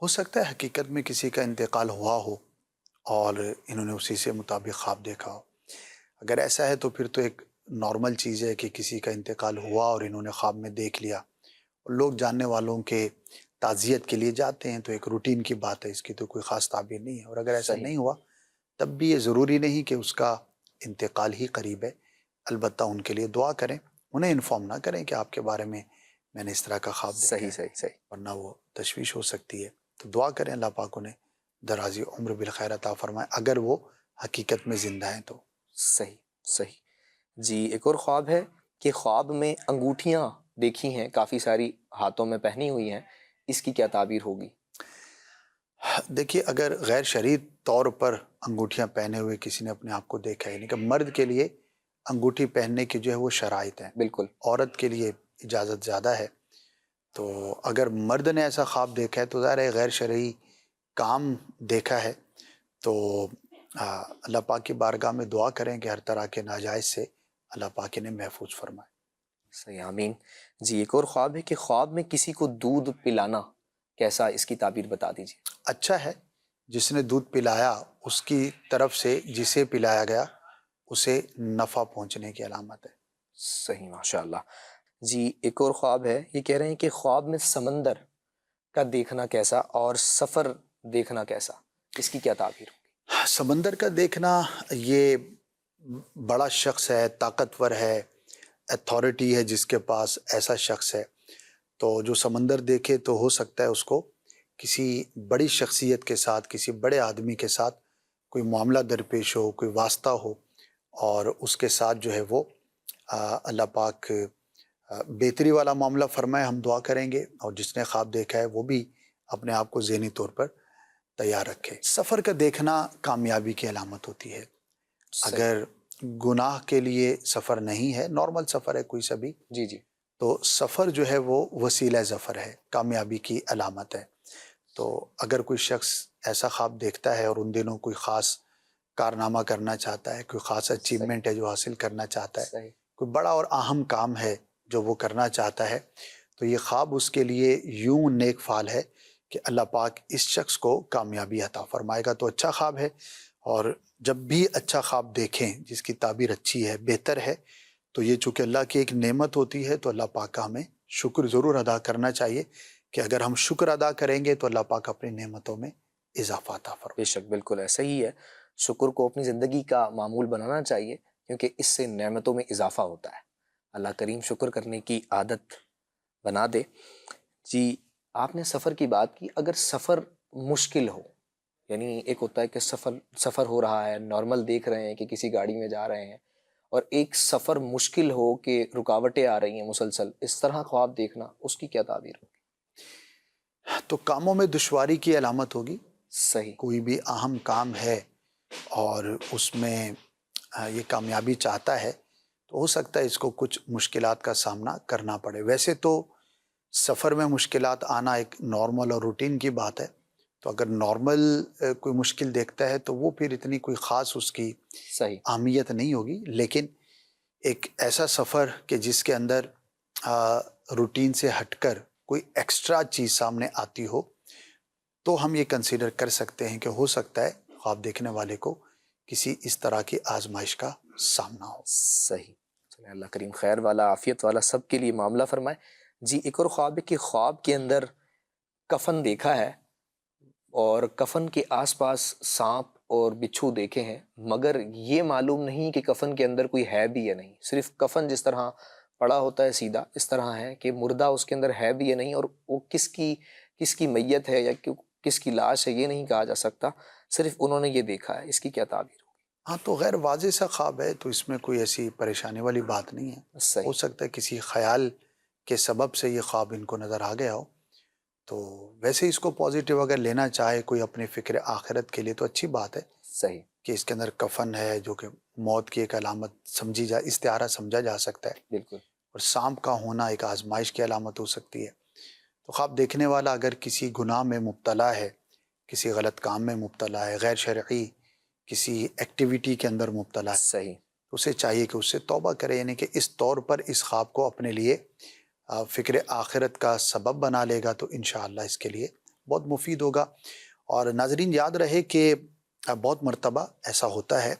B: ہو سکتا ہے حقیقت میں کسی کا انتقال ہوا ہو اور انہوں نے اسی سے مطابق خواب دیکھا ہو۔ اگر ایسا ہے تو پھر تو ایک نارمل چیز ہے کہ کسی کا انتقال ہوا اور انہوں نے خواب میں دیکھ لیا، اور لوگ جاننے والوں کے تعزیت کے لیے جاتے ہیں، تو ایک روٹین کی بات ہے، اس کی تو کوئی خاص تعبیر نہیں ہے۔ اور اگر ایسا
A: صحیح
B: نہیں ہوا تب بھی یہ ضروری نہیں کہ اس کا انتقال ہی قریب ہے، البتہ ان کے لیے دعا کریں، انہیں انفارم نہ کریں کہ آپ کے بارے میں نے اس طرح کا خواب دیکھا
A: صحیح
B: ہے،
A: صحیح صحیح
B: ورنہ وہ تشویش ہو سکتی ہے۔ تو دعا کریں اللہ پاک انہیں درازی عمر بالخیر عطا فرمائے، اگر وہ حقیقت میں زندہ ہیں تو۔
A: صحیح صحیح جی، ایک اور خواب ہے کہ خواب میں انگوٹھیاں دیکھی ہیں کافی ساری ہاتھوں میں پہنی ہوئی ہیں، اس کی کیا تعبیر ہوگی؟
B: دیکھیے، اگر غیر شرعی طور پر انگوٹھیاں پہنے ہوئے کسی نے اپنے آپ کو دیکھا ہے، یعنی کہ مرد کے لیے انگوٹھی پہننے کی جو ہے وہ شرائط ہیں،
A: بالکل
B: عورت کے لیے اجازت زیادہ ہے۔ تو اگر مرد نے ایسا خواب دیکھا ہے تو ظاہر ہے غیر شرعی کام دیکھا ہے، تو اللہ پاک کی بارگاہ میں دعا کریں کہ ہر طرح کے ناجائز سے اللہ پاک انہیں محفوظ فرمائے۔
A: صحیح آمین جی۔ ایک اور خواب ہے کہ خواب میں کسی کو دودھ پلانا، کیسا، اس کی تعبیر بتا دیجیے۔
B: اچھا ہے، جس نے دودھ پلایا اس کی طرف سے جسے پلایا گیا اسے نفع پہنچنے کی علامت ہے۔
A: صحیح ماشاء اللہ جی۔ ایک اور خواب ہے، یہ کہہ رہے ہیں کہ خواب میں سمندر کا دیکھنا کیسا اور سفر دیکھنا کیسا، اس کی کیا تعبیر ہوگی؟
B: سمندر کا دیکھنا، یہ بڑا شخص ہے، طاقتور ہے، اتھارٹی ہے جس کے پاس، ایسا شخص ہے، تو جو سمندر دیکھے تو ہو سکتا ہے اس کو کسی بڑی شخصیت کے ساتھ، کسی بڑے آدمی کے ساتھ کوئی معاملہ درپیش ہو، کوئی واسطہ ہو، اور اس کے ساتھ جو ہے وہ اللہ پاک بہتری والا معاملہ فرمائے۔ ہم دعا کریں گے، اور جس نے خواب دیکھا ہے وہ بھی اپنے آپ کو ذہنی طور پر تیار رکھے۔ سفر کا دیکھنا کامیابی کی علامت ہوتی ہے۔ اگر گناہ کے لیے سفر نہیں ہے، نارمل سفر ہے کوئی سا بھی،
A: جی جی
B: تو سفر جو ہے وہ وسیلہ ظفر ہے، کامیابی کی علامت ہے۔ تو اگر کوئی شخص ایسا خواب دیکھتا ہے اور ان دنوں کوئی خاص کارنامہ کرنا چاہتا ہے، کوئی خاص اچیومنٹ ہے جو حاصل کرنا چاہتا ہے،
A: صحیح
B: کوئی بڑا اور اہم کام ہے جو وہ کرنا چاہتا ہے، تو یہ خواب اس کے لیے یوں نیک فال ہے کہ اللہ پاک اس شخص کو کامیابی عطا فرمائے گا۔ تو اچھا خواب ہے، اور جب بھی اچھا خواب دیکھیں جس کی تعبیر اچھی ہے، بہتر ہے، تو یہ چونکہ اللہ کی ایک نعمت ہوتی ہے، تو اللہ پاک کا ہمیں شکر ضرور ادا کرنا چاہیے، کہ اگر ہم شکر ادا کریں گے تو اللہ پاک اپنی نعمتوں میں اضافہ عطا فرمائے۔
A: بے شک، بالکل ایسا ہی ہے۔ شکر کو اپنی زندگی کا معمول بنانا چاہیے، کیونکہ اس سے نعمتوں میں اضافہ ہوتا ہے۔ اللہ کریم شکر کرنے کی عادت بنا دے۔ جی، آپ نے سفر کی بات کی، اگر سفر مشکل ہو، یعنی ایک ہوتا ہے کہ سفر ہو رہا ہے، نارمل دیکھ رہے ہیں کہ کسی گاڑی میں جا رہے ہیں، اور ایک سفر مشکل ہو کہ رکاوٹیں آ رہی ہیں مسلسل، اس طرح خواب دیکھنا، اس کی کیا تعبیر ہوگی؟
B: تو کاموں میں دشواری کی علامت ہوگی۔
A: صحیح
B: کوئی بھی اہم کام ہے اور اس میں یہ کامیابی چاہتا ہے، تو ہو سکتا ہے اس کو کچھ مشکلات کا سامنا کرنا پڑے۔ ویسے تو سفر میں مشکلات آنا ایک نارمل اور روٹین کی بات ہے، تو اگر نارمل کوئی مشکل دیکھتا ہے تو وہ پھر اتنی کوئی خاص اس کی
A: صحیح
B: اہمیت نہیں ہوگی، لیکن ایک ایسا سفر کہ جس کے اندر روٹین سے ہٹ کر کوئی ایکسٹرا چیز سامنے آتی ہو، تو ہم یہ کنسیڈر کر سکتے ہیں کہ ہو سکتا ہے خواب دیکھنے والے کو کسی اس طرح کی آزمائش کا سامنا ہو۔
A: صحیح، چلیں اللہ کریم خیر والا، عافیت والا سب کے لیے معاملہ فرمائے۔ جی، ایک اور خواب ہے کہ خواب کے اندر کفن دیکھا ہے، اور کفن کے آس پاس سانپ اور بچھو دیکھے ہیں، مگر یہ معلوم نہیں کہ کفن کے اندر کوئی ہے بھی یا نہیں۔ صرف کفن جس طرح پڑا ہوتا ہے سیدھا، اس طرح ہے کہ مردہ اس کے اندر ہے بھی یا نہیں، اور وہ کس کی میت ہے یا کس کی لاش ہے یہ نہیں کہا جا سکتا، صرف انہوں نے یہ دیکھا ہے۔ اس کی کیا تعبیر ہوگی؟
B: ہاں، تو غیر واضح سا خواب ہے، تو اس میں کوئی ایسی پریشانی والی بات نہیں ہے۔ ہو
A: صحیح
B: سکتا ہے کسی خیال کے سبب سے یہ خواب ان کو نظر آ گیا ہو، تو ویسے اس کو پازیٹیو اگر لینا چاہے کوئی اپنی فکر آخرت کے لیے تو اچھی بات ہے
A: صحیح
B: کہ اس کے اندر کفن ہے، جو کہ موت کی ایک علامت استعارہ سمجھا جا سکتا ہے،
A: بالکل
B: اور سانپ کا ہونا ایک آزمائش کی علامت ہو سکتی ہے۔ تو خواب دیکھنے والا اگر کسی گناہ میں مبتلا ہے، کسی غلط کام میں مبتلا ہے، غیر شرعی کسی ایکٹیویٹی کے اندر مبتلا ہے،
A: صحیح
B: تو اسے چاہیے کہ اس سے توبہ کرے، یعنی کہ اس طور پر اس خواب کو اپنے لیے فکر آخرت کا سبب بنا لے گا، تو انشاءاللہ اس کے لیے بہت مفید ہوگا۔ اور ناظرین یاد رہے کہ بہت مرتبہ ایسا ہوتا ہے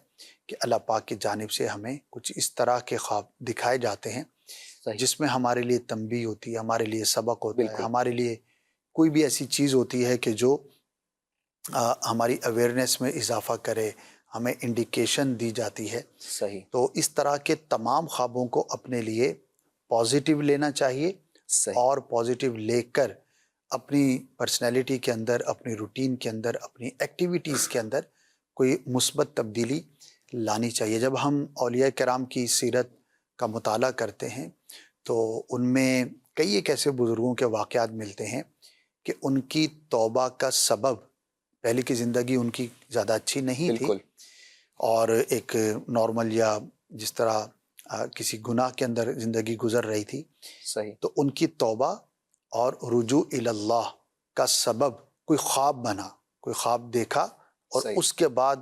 B: کہ اللہ پاک کی جانب سے ہمیں کچھ اس طرح کے خواب دکھائے جاتے ہیں
A: صحیح،
B: جس میں ہمارے لیے تنبیہ ہوتی ہے، ہمارے لیے سبق ہوتا ہے،
A: بالکل،
B: ہمارے لیے کوئی بھی ایسی چیز ہوتی ہے کہ جو ہماری اویئرنیس میں اضافہ کرے، ہمیں انڈیکیشن دی جاتی ہے.
A: صحیح،
B: تو اس طرح کے تمام خوابوں کو اپنے لیے پازیٹیو لینا چاہیے
A: صحیح،
B: اور پازیٹیو لے کر اپنی پرسنالٹی کے اندر، اپنی روٹین کے اندر، اپنی ایکٹیویٹیز کے اندر کوئی مثبت تبدیلی لانی چاہیے. جب ہم اولیاء کرام کی سیرت کا مطالعہ کرتے ہیں تو ان میں کئی ایک ایسے بزرگوں کے واقعات ملتے ہیں کہ ان کی توبہ کا سبب، پہلے کی زندگی ان کی زیادہ اچھی نہیں تھی
A: بالکل،
B: اور ایک نارمل یا جس طرح کسی گناہ کے اندر زندگی گزر رہی تھی،
A: صحیح،
B: تو ان کی توبہ اور رجوع الی اللہ کا سبب کوئی خواب بنا، کوئی خواب دیکھا اور
A: صحیح،
B: اس کے بعد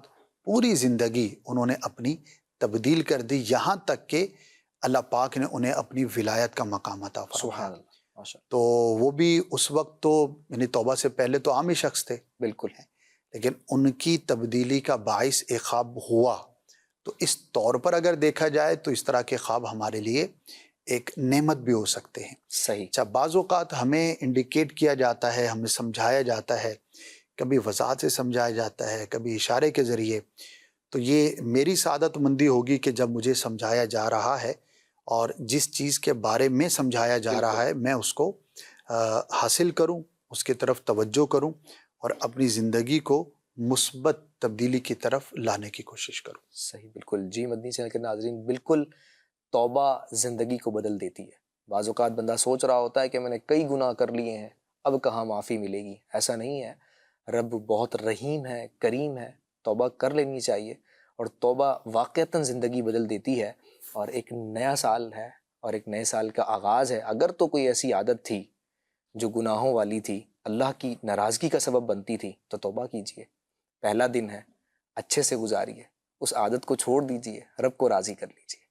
B: پوری زندگی انہوں نے اپنی تبدیل کر دی، یہاں تک کہ اللہ پاک نے انہیں اپنی ولایت کا مقام عطا فرمایا.
A: سبحان اللہ، ماشاء
B: تو وہ بھی اس وقت تو یعنی توبہ سے پہلے تو عام ہی شخص تھے،
A: اللہ، بالکل،
B: لیکن ان کی تبدیلی کا باعث ایک خواب ہوا. تو اس طور پر اگر دیکھا جائے تو اس طرح کے خواب ہمارے لیے ایک نعمت بھی ہو سکتے ہیں.
A: صحیح،
B: اچھا، بعض اوقات ہمیں انڈیکیٹ کیا جاتا ہے، ہمیں سمجھایا جاتا ہے، کبھی وضاحت سے سمجھایا جاتا ہے، کبھی اشارے کے ذریعے. تو یہ میری سعادت مندی ہوگی کہ جب مجھے سمجھایا جا رہا ہے اور جس چیز کے بارے میں سمجھایا جا رہا ہے میں اس کو حاصل کروں، اس کی طرف توجہ کروں اور اپنی زندگی کو مثبت تبدیلی کی طرف لانے کی کوشش کروں.
A: صحیح، بالکل. جی مدنی چینل کے ناظرین، بالکل توبہ زندگی کو بدل دیتی ہے. بعض اوقات بندہ سوچ رہا ہوتا ہے کہ میں نے کئی گناہ کر لیے ہیں، اب کہاں معافی ملے گی. ایسا نہیں ہے، رب بہت رحیم ہے، کریم ہے، توبہ کر لینی چاہیے اور توبہ واقعتاً زندگی بدل دیتی ہے اور ایک نیا سال ہے اور ایک نئے سال کا آغاز ہے. اگر تو کوئی ایسی عادت تھی جو گناہوں والی تھی، اللہ کی ناراضگی کا سبب بنتی تھی، تو توبہ کیجئے. پہلا دن ہے، اچھے سے گزاریے، اس عادت کو چھوڑ دیجئے، رب کو راضی کر لیجئے.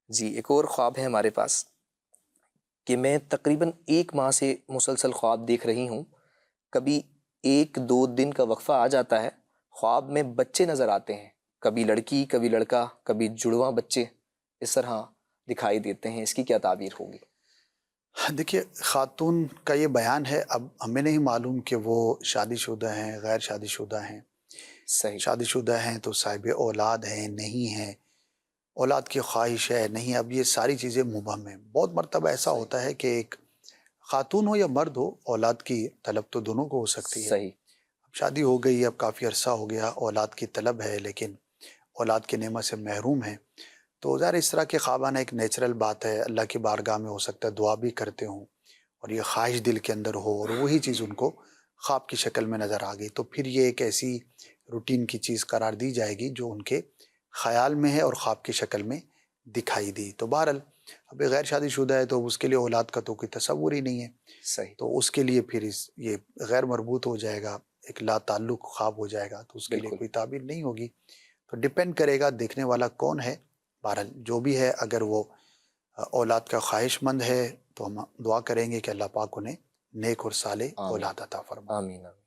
A: جی ایک اور خواب ہے ہمارے پاس کہ میں تقریباً 1 ماہ سے مسلسل خواب دیکھ رہی ہوں. کبھی 1-2 دن کا وقفہ آ جاتا ہے، خواب میں بچے نظر آتے ہیں، کبھی لڑکی، کبھی لڑکا، کبھی جڑواں بچے اس طرح دکھائی دیتے ہیں. اس کی کیا تعبیر ہوگی؟
B: دیکھیے، خاتون کا یہ بیان ہے، اب ہمیں نہیں معلوم کہ وہ شادی شدہ ہیں، غیر شادی شدہ ہیں.
A: صحیح،
B: شادی شدہ ہیں تو صاحب اولاد ہیں، نہیں ہیں، اولاد کی خواہش ہے، نہیں. اب یہ ساری چیزیں مبہم ہیں. بہت مرتبہ ایسا ہوتا ہے کہ ایک خاتون ہو یا مرد ہو، اولاد کی طلب تو دونوں کو ہو سکتی ہے.
A: صحیح،
B: اب شادی ہو گئی، اب کافی عرصہ ہو گیا، اولاد کی طلب ہے لیکن اولاد کی نعمت سے محروم ہے. تو ظاہر اس طرح کے خواب آنا ایک نیچرل بات ہے. اللہ کی بارگاہ میں ہو سکتا ہے دعا بھی کرتے ہوں اور یہ خواہش دل کے اندر ہو اور وہی چیز ان کو خواب کی شکل میں نظر آ گئی، تو پھر یہ ایک ایسی روٹین کی چیز قرار دی جائے گی جو ان کے خیال میں ہے اور خواب کی شکل میں دکھائی دی. تو بہرحال اب غیر شادی شدہ ہے تو اس کے لیے اولاد کا تو کوئی تصور ہی نہیں ہے،
A: صحیح،
B: تو اس کے لیے پھر یہ غیر مربوط ہو جائے گا، ایک لا تعلق خواب ہو جائے گا، تو اس کے لیے
A: بالکل،
B: کوئی تعبیر نہیں ہوگی. تو ڈپینڈ کرے گا دیکھنے والا کون ہے. بہرحال جو بھی ہے، اگر وہ اولاد کا خواہش مند ہے تو ہم دعا کریں گے کہ اللہ پاک انہیں نیک اور صالح
A: آمین،
B: اولاد عطا فرمائے.
A: آمین آمین.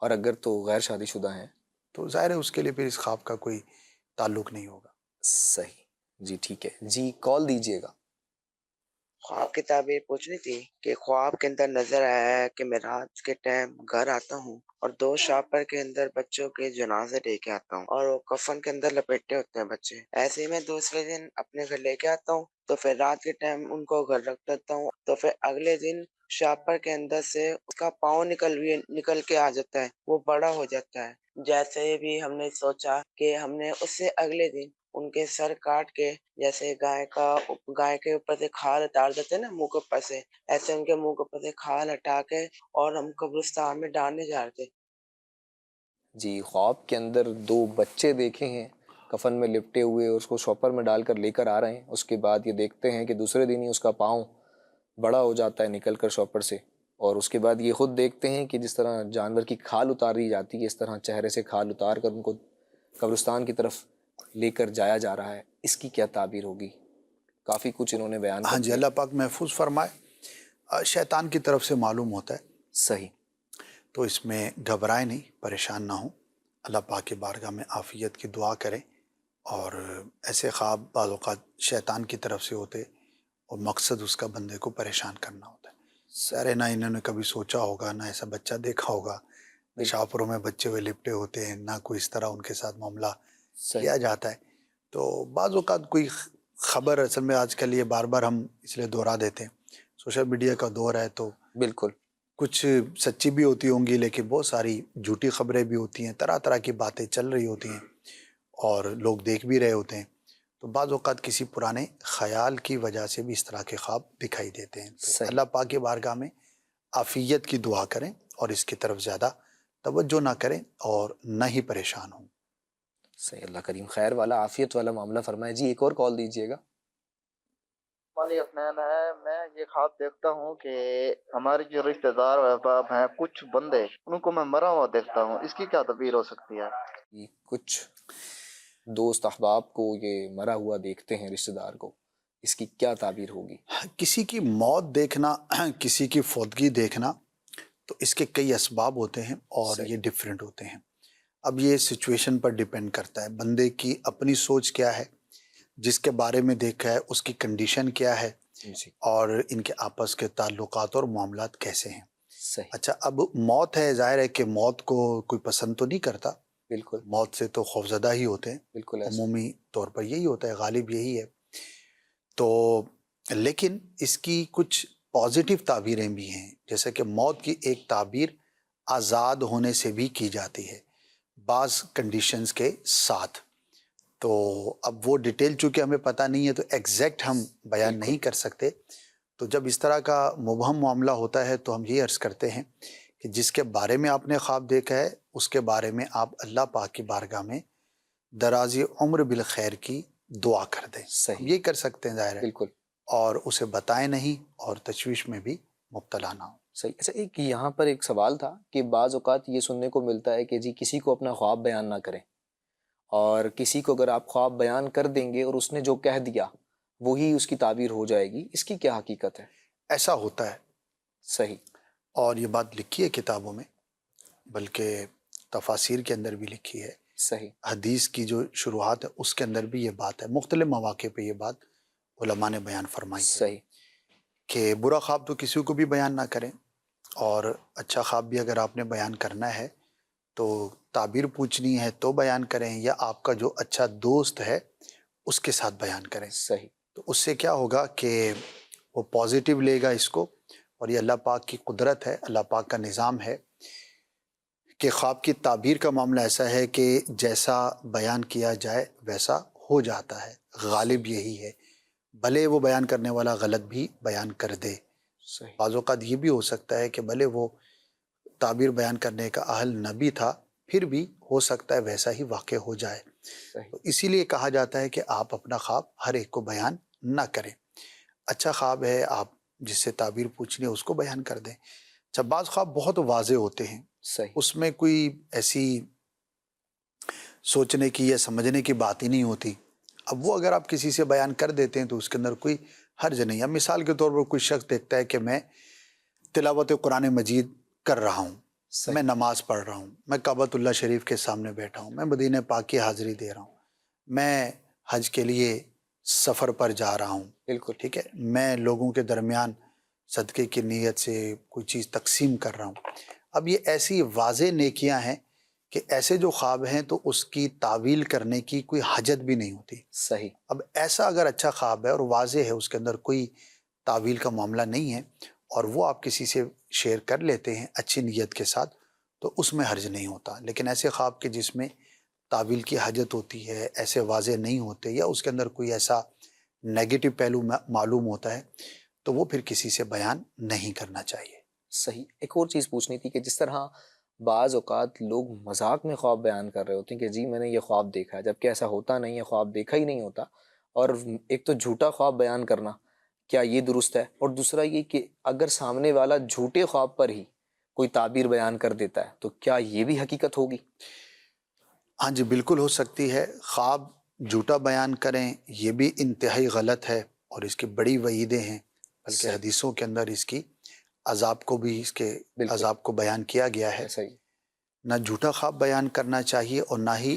A: اور اگر تو غیر شادی شدہ ہیں؟
B: تو ظاہر ہے اس کے لیے پھر اس خواب کا کوئی تعلق نہیں ہوگا.
A: صحیح، جی ٹھیک ہے. جی کال دیجئے گا.
E: خواب کی تعبیر پوچھنی تھی کہ خواب کے اندر نظر آیا ہے کہ میں رات کے ٹائم گھر آتا ہوں اور 2 شاپر کے اندر بچوں کے جنازے لے کے آتا ہوں اور وہ کفن کے اندر لپیٹے ہوتے ہیں بچے. ایسے ہی میں دوسرے دن اپنے گھر لے کے آتا ہوں تو پھر رات کے ٹائم ان کو گھر رکھ دیتا ہوں، تو پھر اگلے دن شاپر کے اندر سے اس کا پاؤں نکل کے آ جاتا ہے، وہ بڑا ہو جاتا ہے. جیسے بھی ہم نے سوچا کہ ہم نے اس سے اگلے دن ان کے سر کاٹ کے، جیسے گائے کے اوپر سے کھال اتار دیتے ہیں نا منہ کے اوپر سے، ایسے ان کے منہ کے اوپر سے کھال ہٹا کے اور ہم قبرستان میں ڈالنے جا رہے تھے.
A: جی خواب کے اندر 2 بچے دیکھے ہیں کفن میں لپٹے ہوئے اور اس کو شاپر میں ڈال کر لے کر آ رہے ہیں. اس کے بعد یہ دیکھتے ہیں کہ دوسرے دن ہی اس کا پاؤں بڑا ہو جاتا ہے نکل کر شاپر سے، اور اس کے بعد یہ خود دیکھتے ہیں کہ جس طرح جانور کی کھال اتاری جاتی ہے اس طرح چہرے سے کھال اتار کر ان کو قبرستان کی طرف لے کر جایا جا رہا ہے. اس کی کیا تعبیر ہوگی؟ کافی کچھ انہوں نے بیان
B: ہاں
A: کر
B: جی،
A: دیا.
B: اللہ پاک محفوظ فرمائے. شیطان کی طرف سے معلوم ہوتا ہے،
A: صحیح،
B: تو اس میں گھبرائے نہیں، پریشان نہ ہوں. اللہ پاک کی بارگاہ میں عافیت کی دعا کریں اور ایسے خواب بعض اوقات شیطان کی طرف سے ہوتے اور مقصد اس کا بندے کو پریشان کرنا ہوتا ہے. سارے نہ انہوں نے کبھی سوچا ہوگا، نہ ایسا بچہ دیکھا ہوگا، شاپوروں میں بچے ہوئے لپٹے ہوتے ہیں، نہ کوئی اس طرح ان کے ساتھ معاملہ کیا جاتا ہے. تو بعض اوقات کوئی خبر، اصل میں آج کل یہ بار بار ہم اس لیے دہرا دیتے ہیں، سوشل میڈیا کا دور ہے تو
A: بالکل
B: کچھ سچی بھی ہوتی ہوں گی لیکن بہت ساری جھوٹی خبریں بھی ہوتی ہیں، طرح طرح کی باتیں چل رہی ہوتی ہیں اور لوگ دیکھ بھی رہے ہوتے ہیں. تو بعض اوقات کسی پرانے خیال کی وجہ سے بھی اس طرح کے خواب دکھائی دیتے ہیں. تو
A: صحیح.
B: اللہ پاک کی بارگاہ میں عافیت کی دعا کریں اور اس کی طرف زیادہ توجہ نہ کریں اور نہ ہی پریشان ہوں.
A: صحیح. اللہ کریم خیر والا عافیت والا معاملہ فرمائے. جی ایک اور کال دیجیے گا.
F: مالی افنان ہے. میں یہ خواب دیکھتا ہوں کہ ہمارے جو رشتہ دار و احباب ہیں کچھ بندے ان کو میں مرا ہوا دیکھتا ہوں، اس کی کیا تعبیر ہو سکتی ہے؟
A: کچھ دوست احباب کو یہ مرا ہوا دیکھتے ہیں رشتہ دار کو، اس کی کیا تعبیر ہوگی؟
B: کسی کی موت دیکھنا، کسی کی فوتگی دیکھنا، تو اس کے کئی اسباب ہوتے ہیں اور
A: صحیح.
B: یہ ڈیفرنٹ ہوتے ہیں. اب یہ سچویشن پر ڈیپینڈ کرتا ہے، بندے کی اپنی سوچ کیا ہے، جس کے بارے میں دیکھا ہے اس کی کنڈیشن کیا ہے
A: جی
B: اور ان کے آپس کے تعلقات اور معاملات کیسے ہیں.
A: صحیح.
B: اچھا اب موت ہے، ظاہر ہے کہ موت کو کوئی پسند تو نہیں کرتا،
A: بالکل
B: موت سے تو خوفزدہ ہی ہوتے ہیں،
A: بالکل ایسا.
B: عمومی طور پر یہی ہوتا ہے، غالب یہی ہے. تو لیکن اس کی کچھ پازیٹیو تعبیریں بھی ہیں، جیسے کہ موت کی ایک تعبیر آزاد ہونے سے بھی کی جاتی ہے بعض کنڈیشنز کے ساتھ. تو اب وہ ڈیٹیل چونکہ ہمیں پتہ نہیں ہے تو ایگزیکٹ ہم بیان نہیں کر سکتے. تو جب اس طرح کا مبہم معاملہ ہوتا ہے تو ہم یہ عرض کرتے ہیں کہ جس کے بارے میں آپ نے خواب دیکھا ہے اس کے بارے میں آپ اللہ پاک کی بارگاہ میں درازی عمر بالخیر کی دعا کر دیں.
A: صحیح.
B: یہ کر سکتے ہیں ظاہر ہے،
A: بالکل
B: اور اسے بتائیں نہیں اور تشویش میں بھی مبتلا نہ ہوں.
A: صحیح. اچھا ایک یہاں پر ایک سوال تھا کہ بعض اوقات یہ سننے کو ملتا ہے کہ جی کسی کو اپنا خواب بیان نہ کریں، اور کسی کو اگر آپ خواب بیان کر دیں گے اور اس نے جو کہہ دیا وہی اس کی تعبیر ہو جائے گی، اس کی کیا حقیقت ہے؟
B: ایسا ہوتا ہے
A: صحیح.
B: اور یہ بات لکھی ہے کتابوں میں، بلکہ تفاسیر کے اندر بھی لکھی ہے،
A: صحیح.
B: حدیث کی جو شروحات ہے اس کے اندر بھی یہ بات ہے، مختلف مواقع پہ یہ بات علماء نے بیان فرمائی ہے
A: صحیح.
B: کہ برا خواب تو کسی کو بھی بیان نہ کریں، اور اچھا خواب بھی اگر آپ نے بیان کرنا ہے تو تعبیر پوچھنی ہے تو بیان کریں، یا آپ کا جو اچھا دوست ہے اس کے ساتھ بیان کریں.
A: صحیح.
B: تو اس سے کیا ہوگا کہ وہ پازیٹیو لے گا اس کو، اور یہ اللہ پاک کی قدرت ہے، اللہ پاک کا نظام ہے کہ خواب کی تعبیر کا معاملہ ایسا ہے کہ جیسا بیان کیا جائے ویسا ہو جاتا ہے، غالب یہی ہے، بھلے وہ بیان کرنے والا غلط بھی بیان کر دے.
A: صحیح.
B: بعض اوقات یہ بھی ہو سکتا ہے کہ بھلے وہ تعبیر بیان کرنے کا اہل نہ بھی تھا، پھر بھی ہو سکتا ہے ویسا ہی واقع ہو جائے.
A: صحیح.
B: تو اسی لیے کہا جاتا ہے کہ آپ اپنا خواب ہر ایک کو بیان نہ کریں. اچھا خواب ہے آپ جس سے تعبیر پوچھنی ہے اس کو بیان کر دیں. جب بعض خواب بہت واضح ہوتے ہیں،
A: صحیح.
B: اس میں کوئی ایسی سوچنے کی یا سمجھنے کی بات ہی نہیں ہوتی. اب وہ اگر آپ کسی سے بیان کر دیتے ہیں تو اس کے اندر کوئی حرج نہیں. اب مثال کے طور پر کوئی شخص دیکھتا ہے کہ میں تلاوت قرآن مجید کر رہا ہوں، میں نماز پڑھ رہا ہوں، میں کعبۃ اللہ شریف کے سامنے بیٹھا ہوں، میں مدینہ پاک کی حاضری دے رہا ہوں، میں حج کے لیے سفر پر جا رہا ہوں،
A: بالکل
B: ٹھیک ہے، میں لوگوں کے درمیان صدقے کی نیت سے کوئی چیز تقسیم کر رہا ہوں. اب یہ ایسی واضح نیکیاں ہیں کہ ایسے جو خواب ہیں تو اس کی تعویل کرنے کی کوئی حاجت بھی نہیں ہوتی.
A: صحیح.
B: اب ایسا اگر اچھا خواب ہے اور واضح ہے، اس کے اندر کوئی تعویل کا معاملہ نہیں ہے، اور وہ آپ کسی سے شیئر کر لیتے ہیں اچھی نیت کے ساتھ، تو اس میں حرج نہیں ہوتا. لیکن ایسے خواب کے جس میں تعویل کی حاجت ہوتی ہے، ایسے واضح نہیں ہوتے، یا اس کے اندر کوئی ایسا نیگیٹو پہلو معلوم ہوتا ہے، تو وہ پھر کسی سے بیان نہیں کرنا چاہیے.
A: صحیح. ایک اور چیز پوچھنی تھی کہ جس طرح بعض اوقات لوگ مذاق میں خواب بیان کر رہے ہوتے ہیں کہ جی میں نے یہ خواب دیکھا ہے، جبکہ ایسا ہوتا نہیں ہے، خواب دیکھا ہی نہیں ہوتا. اور ایک تو جھوٹا خواب بیان کرنا، کیا یہ درست ہے؟ اور دوسرا یہ کہ اگر سامنے والا جھوٹے خواب پر ہی کوئی تعبیر بیان کر دیتا ہے تو کیا یہ بھی حقیقت ہوگی؟
B: ہاں جی بالکل ہو سکتی ہے. خواب جھوٹا بیان کریں یہ بھی انتہائی غلط ہے، اور اس کی بڑی وعیدیں ہیں، بلکہ حدیثوں کے اندر اس کی عذاب کو بھی، اس کے عذاب کو بیان کیا گیا ہے.
A: صحیح.
B: نہ جھوٹا خواب بیان کرنا چاہیے اور نہ ہی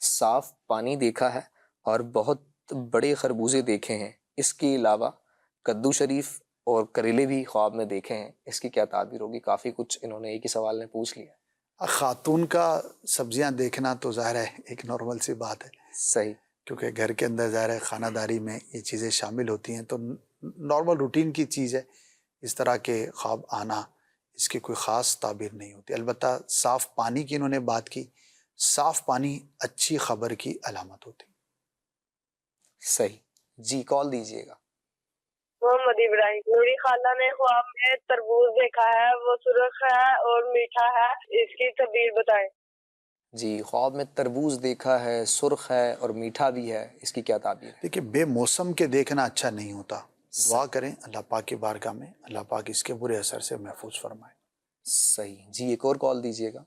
A: صاف پانی دیکھا ہے اور بہت بڑے خربوزے دیکھے ہیں، اس کے علاوہ کدو شریف اور کریلے بھی خواب میں دیکھے ہیں، اس کی کیا تعبیر ہوگی؟ کافی کچھ انہوں نے ایک ہی سوال میں پوچھ لیا۔
B: خاتون کا سبزیاں دیکھنا تو ظاہر ہے ایک نارمل سی بات ہے،
A: صحیح،
B: کیونکہ گھر کے اندر ظاہر ہے خانہ داری میں یہ چیزیں شامل ہوتی ہیں، تو نارمل روٹین کی چیز ہے۔ اس طرح کے خواب آنا، اس کی کوئی خاص تعبیر نہیں ہوتی۔ البتہ صاف پانی کی انہوں نے بات کی، صاف پانی اچھی خبر کی علامت ہوتی۔
A: صحیح جی، کال دیجیے گا۔
G: محمد ابراہیم، میری خالہ نے خواب میں تربوز دیکھا ہے، وہ سرخ ہے اور میٹھا ہے، اس کی تعبیر بتائیں۔
A: جی، خواب میں تربوز دیکھا ہے، سرخ ہے اور میٹھا بھی ہے، اس کی کیا تعبیر ہے؟
B: دیکھیں، بے موسم کے دیکھنا اچھا نہیں ہوتا۔ دعا کریں اللہ پاک کی بارگاہ میں، اللہ پاک اس کے برے اثر سے محفوظ فرمائے۔
A: صحیح جی، ایک اور کال دیجیے گا۔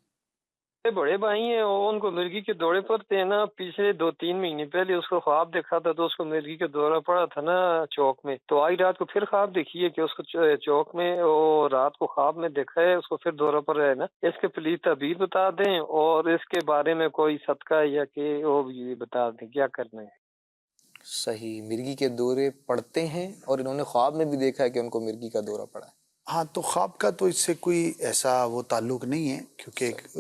H: بڑے بھائی ہیں اور ان کو مرغی کے دورے پر تھے نا، پچھلے 2-3 مہینے پہلے اس کو خواب دیکھا تھا، تو اس کو مرغی کا دورہ پڑا تھا نا چوک میں، تو آج رات کو پھر خواب دیکھی ہے کہ اس کو چوک میں اور رات کو خواب میں دیکھا ہے، اس کو پھر دورہ پر ہے نا، اس کے پلیز تعبیر بتا دیں اور اس کے بارے میں کوئی صدقہ یا کہ وہ بھی بتا دیں کیا کرنا ہے۔
A: صحیح، مرغی کے دورے پڑتے ہیں اور انہوں نے خواب میں بھی دیکھا ہے کہ ان کو مرغی کا دورہ پڑا ہے۔
B: ہاں، تو خواب کا تو اس سے کوئی ایسا وہ تعلق نہیں ہے، کیونکہ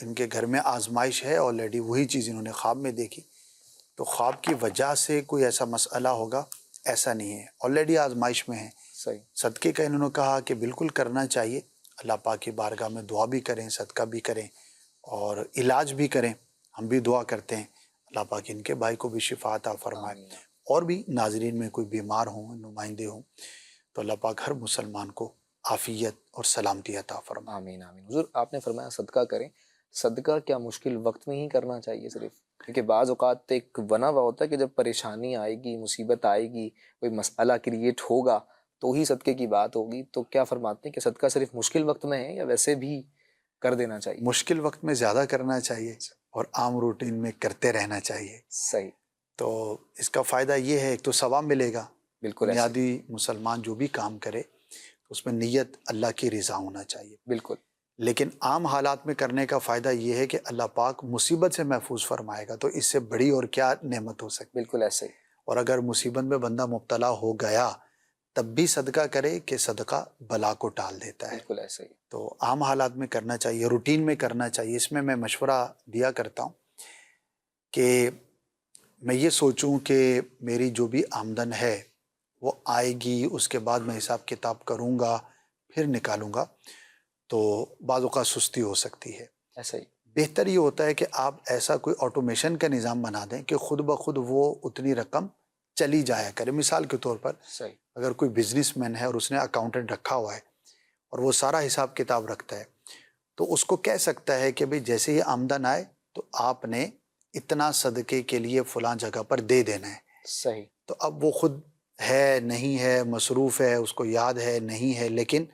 B: ان کے گھر میں آزمائش ہے آلریڈی، وہی چیز انہوں نے خواب میں دیکھی، تو خواب کی وجہ سے کوئی ایسا مسئلہ ہوگا ایسا نہیں ہے، آلریڈی آزمائش میں ہے۔
A: صحیح،
B: صدقے کا انہوں نے کہا کہ بالکل کرنا چاہیے، اللہ پاک کی بارگاہ میں دعا بھی کریں، صدقہ بھی کریں اور علاج بھی کریں، ہم بھی دعا کرتے ہیں اللہ پاک ان کے بھائی کو بھی شفا عطا فرمائے،
A: آمین۔
B: اور بھی ناظرین میں کوئی بیمار ہوں، نمائندے ہوں، تو اللہ پاک ہر مسلمان کو عافیت اور سلامتی عطا فرمائے۔
A: آمین آمین۔ حضور، آپ نے فرمایا صدقہ کریں، صدقہ کیا مشکل وقت میں ہی کرنا چاہیے صرف؟ کیونکہ بعض اوقات ایک بنا ہوا ہوتا ہے کہ جب پریشانی آئے گی، مصیبت آئے گی، کوئی مسئلہ کریٹ ہوگا تو ہی صدقے کی بات ہوگی، تو کیا فرماتے ہیں کہ صدقہ صرف مشکل وقت میں ہے یا ویسے بھی کر دینا چاہیے؟
B: مشکل وقت میں زیادہ کرنا چاہیے اور عام روٹین میں کرتے رہنا چاہیے۔
A: صحیح،
B: تو اس کا فائدہ یہ ہے، ایک تو ثواب ملے گا،
A: بالکل ایسے،
B: بنیادی مسلمان جو بھی کام کرے اس میں نیت اللہ کی رضا ہونا چاہیے،
A: بالکل،
B: لیکن عام حالات میں کرنے کا فائدہ یہ ہے کہ اللہ پاک مصیبت سے محفوظ فرمائے گا، تو اس سے بڑی اور کیا نعمت ہو سکتی۔
A: بالکل ایسے ہی،
B: اور اگر مصیبت میں بندہ مبتلا ہو گیا تب بھی صدقہ کرے کہ صدقہ بلا کو ٹال دیتا ہے۔
A: بالکل ایسے ہی،
B: تو عام حالات میں کرنا چاہیے، روٹین میں کرنا چاہیے۔ اس میں مشورہ دیا کرتا ہوں کہ میں یہ سوچوں کہ میری جو بھی آمدن ہے وہ آئے گی، اس کے بعد میں حساب کتاب کروں گا پھر نکالوں گا، تو بعض اوقات سستی ہو سکتی ہے۔
A: ایسے ہی،
B: بہتر یہ ہوتا ہے کہ آپ ایسا کوئی آٹومیشن کا نظام بنا دیں کہ خود بخود وہ اتنی رقم چلی جایا کرے۔ مثال کے طور پر
A: صحیح،
B: اگر کوئی بزنس مین ہے اور اس نے اکاؤنٹنٹ رکھا ہوا ہے اور وہ سارا حساب کتاب رکھتا ہے، تو اس کو کہہ سکتا ہے کہ بھئی جیسے ہی آمدن آئے تو آپ نے اتنا صدقے کے لیے فلاں جگہ پر دے دینا ہے۔
A: صحیح،
B: تو اب وہ خود ہے نہیں ہے، مصروف ہے، اس کو یاد ہے نہیں ہے، لیکن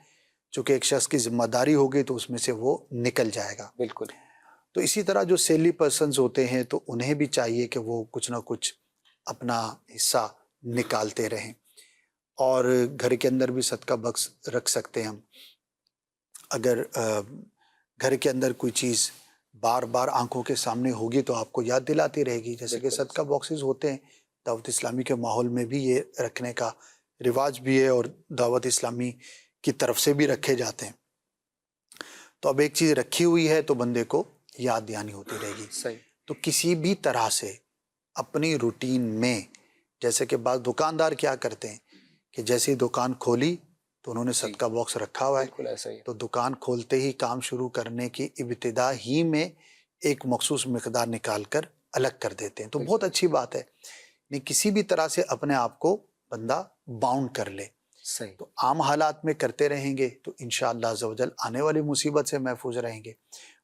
B: چونکہ ایک شخص کی ذمہ داری ہوگی تو اس میں سے وہ نکل جائے گا۔
A: بالکل،
B: تو اسی طرح جو سیلی پرسنز ہوتے ہیں تو انہیں بھی چاہیے کہ وہ کچھ نہ کچھ اپنا حصہ نکالتے رہیں، اور گھر کے اندر بھی صدقہ بخش رکھ سکتے ہیں ہم۔ اگر گھر کے اندر کوئی چیز بار بار آنکھوں کے سامنے ہوگی تو آپ کو یاد دلاتی رہے گی، جیسے کہ
A: بالکل،
B: صدقہ باکسز ہوتے ہیں، دعوت اسلامی کے ماحول میں بھی یہ رکھنے کا رواج بھی ہے اور دعوت اسلامی کی طرف سے بھی رکھے جاتے ہیں۔ تو اب ایک چیز رکھی ہوئی ہے تو بندے کو یاد دہانی ہوتی رہے گی۔
A: صحیح،
B: تو کسی بھی طرح سے اپنی روٹین میں، جیسے کہ بعض دکاندار کیا کرتے ہیں کہ جیسے ہی دکان کھولی تو انہوں نے صدقہ باکس رکھا ہوا ہے،
A: بالکل ایسے ہی،
B: تو دکان کھولتے ہی کام شروع کرنے کی ابتدا ہی میں ایک مخصوص مقدار نکال کر الگ کر دیتے ہیں، تو بہت اچھی بات ہے۔ نہیں، کسی بھی طرح سے اپنے آپ کو بندہ باؤنڈ کر لے،
A: صحیح،
B: تو عام حالات میں کرتے رہیں گے تو انشاءاللہ عز و جل آنے والی مصیبت سے محفوظ رہیں گے،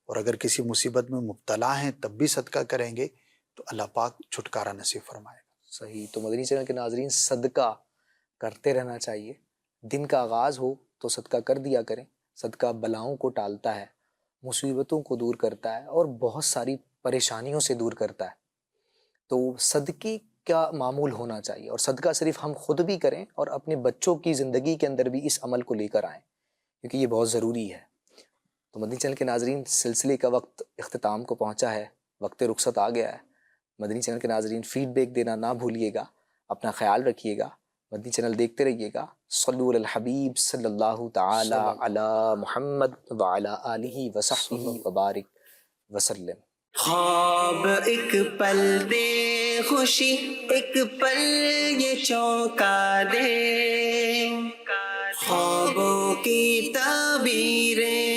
B: اور اگر کسی مصیبت میں مبتلا ہیں تب بھی صدقہ کریں گے تو اللہ پاک چھٹکارا نصیب فرمائے گا۔
A: صحیح۔ تو مدنی چینل کے ناظرین، صدقہ کرتے رہنا چاہیے، دن کا آغاز ہو تو صدقہ کر دیا کریں، صدقہ بلاؤں کو ٹالتا ہے، مصیبتوں کو دور کرتا ہے اور بہت ساری پریشانیوں سے دور کرتا ہے۔ تو صدقے کا معمول ہونا چاہیے، اور صدقہ صرف ہم خود بھی کریں اور اپنے بچوں کی زندگی کے اندر بھی اس عمل کو لے کر آئیں، کیونکہ یہ بہت ضروری ہے۔ تو مدنی چینل کے ناظرین، سلسلے کا وقت اختتام کو پہنچا ہے، وقت رخصت آ گیا ہے۔ مدنی چینل کے ناظرین فیڈ بیک دینا نہ بھولیے گا، اپنا خیال رکھیے گا، مدنی چینل دیکھتے رہیے گا۔ صلو علی الحبیب صلی اللہ تعالی علی محمد وعلی آلہ وصحبہ وبارک وسلم۔
I: خواب ایک پل دے خوشی، ایک پل یہ چونکا دے، خوابوں کی تعبیریں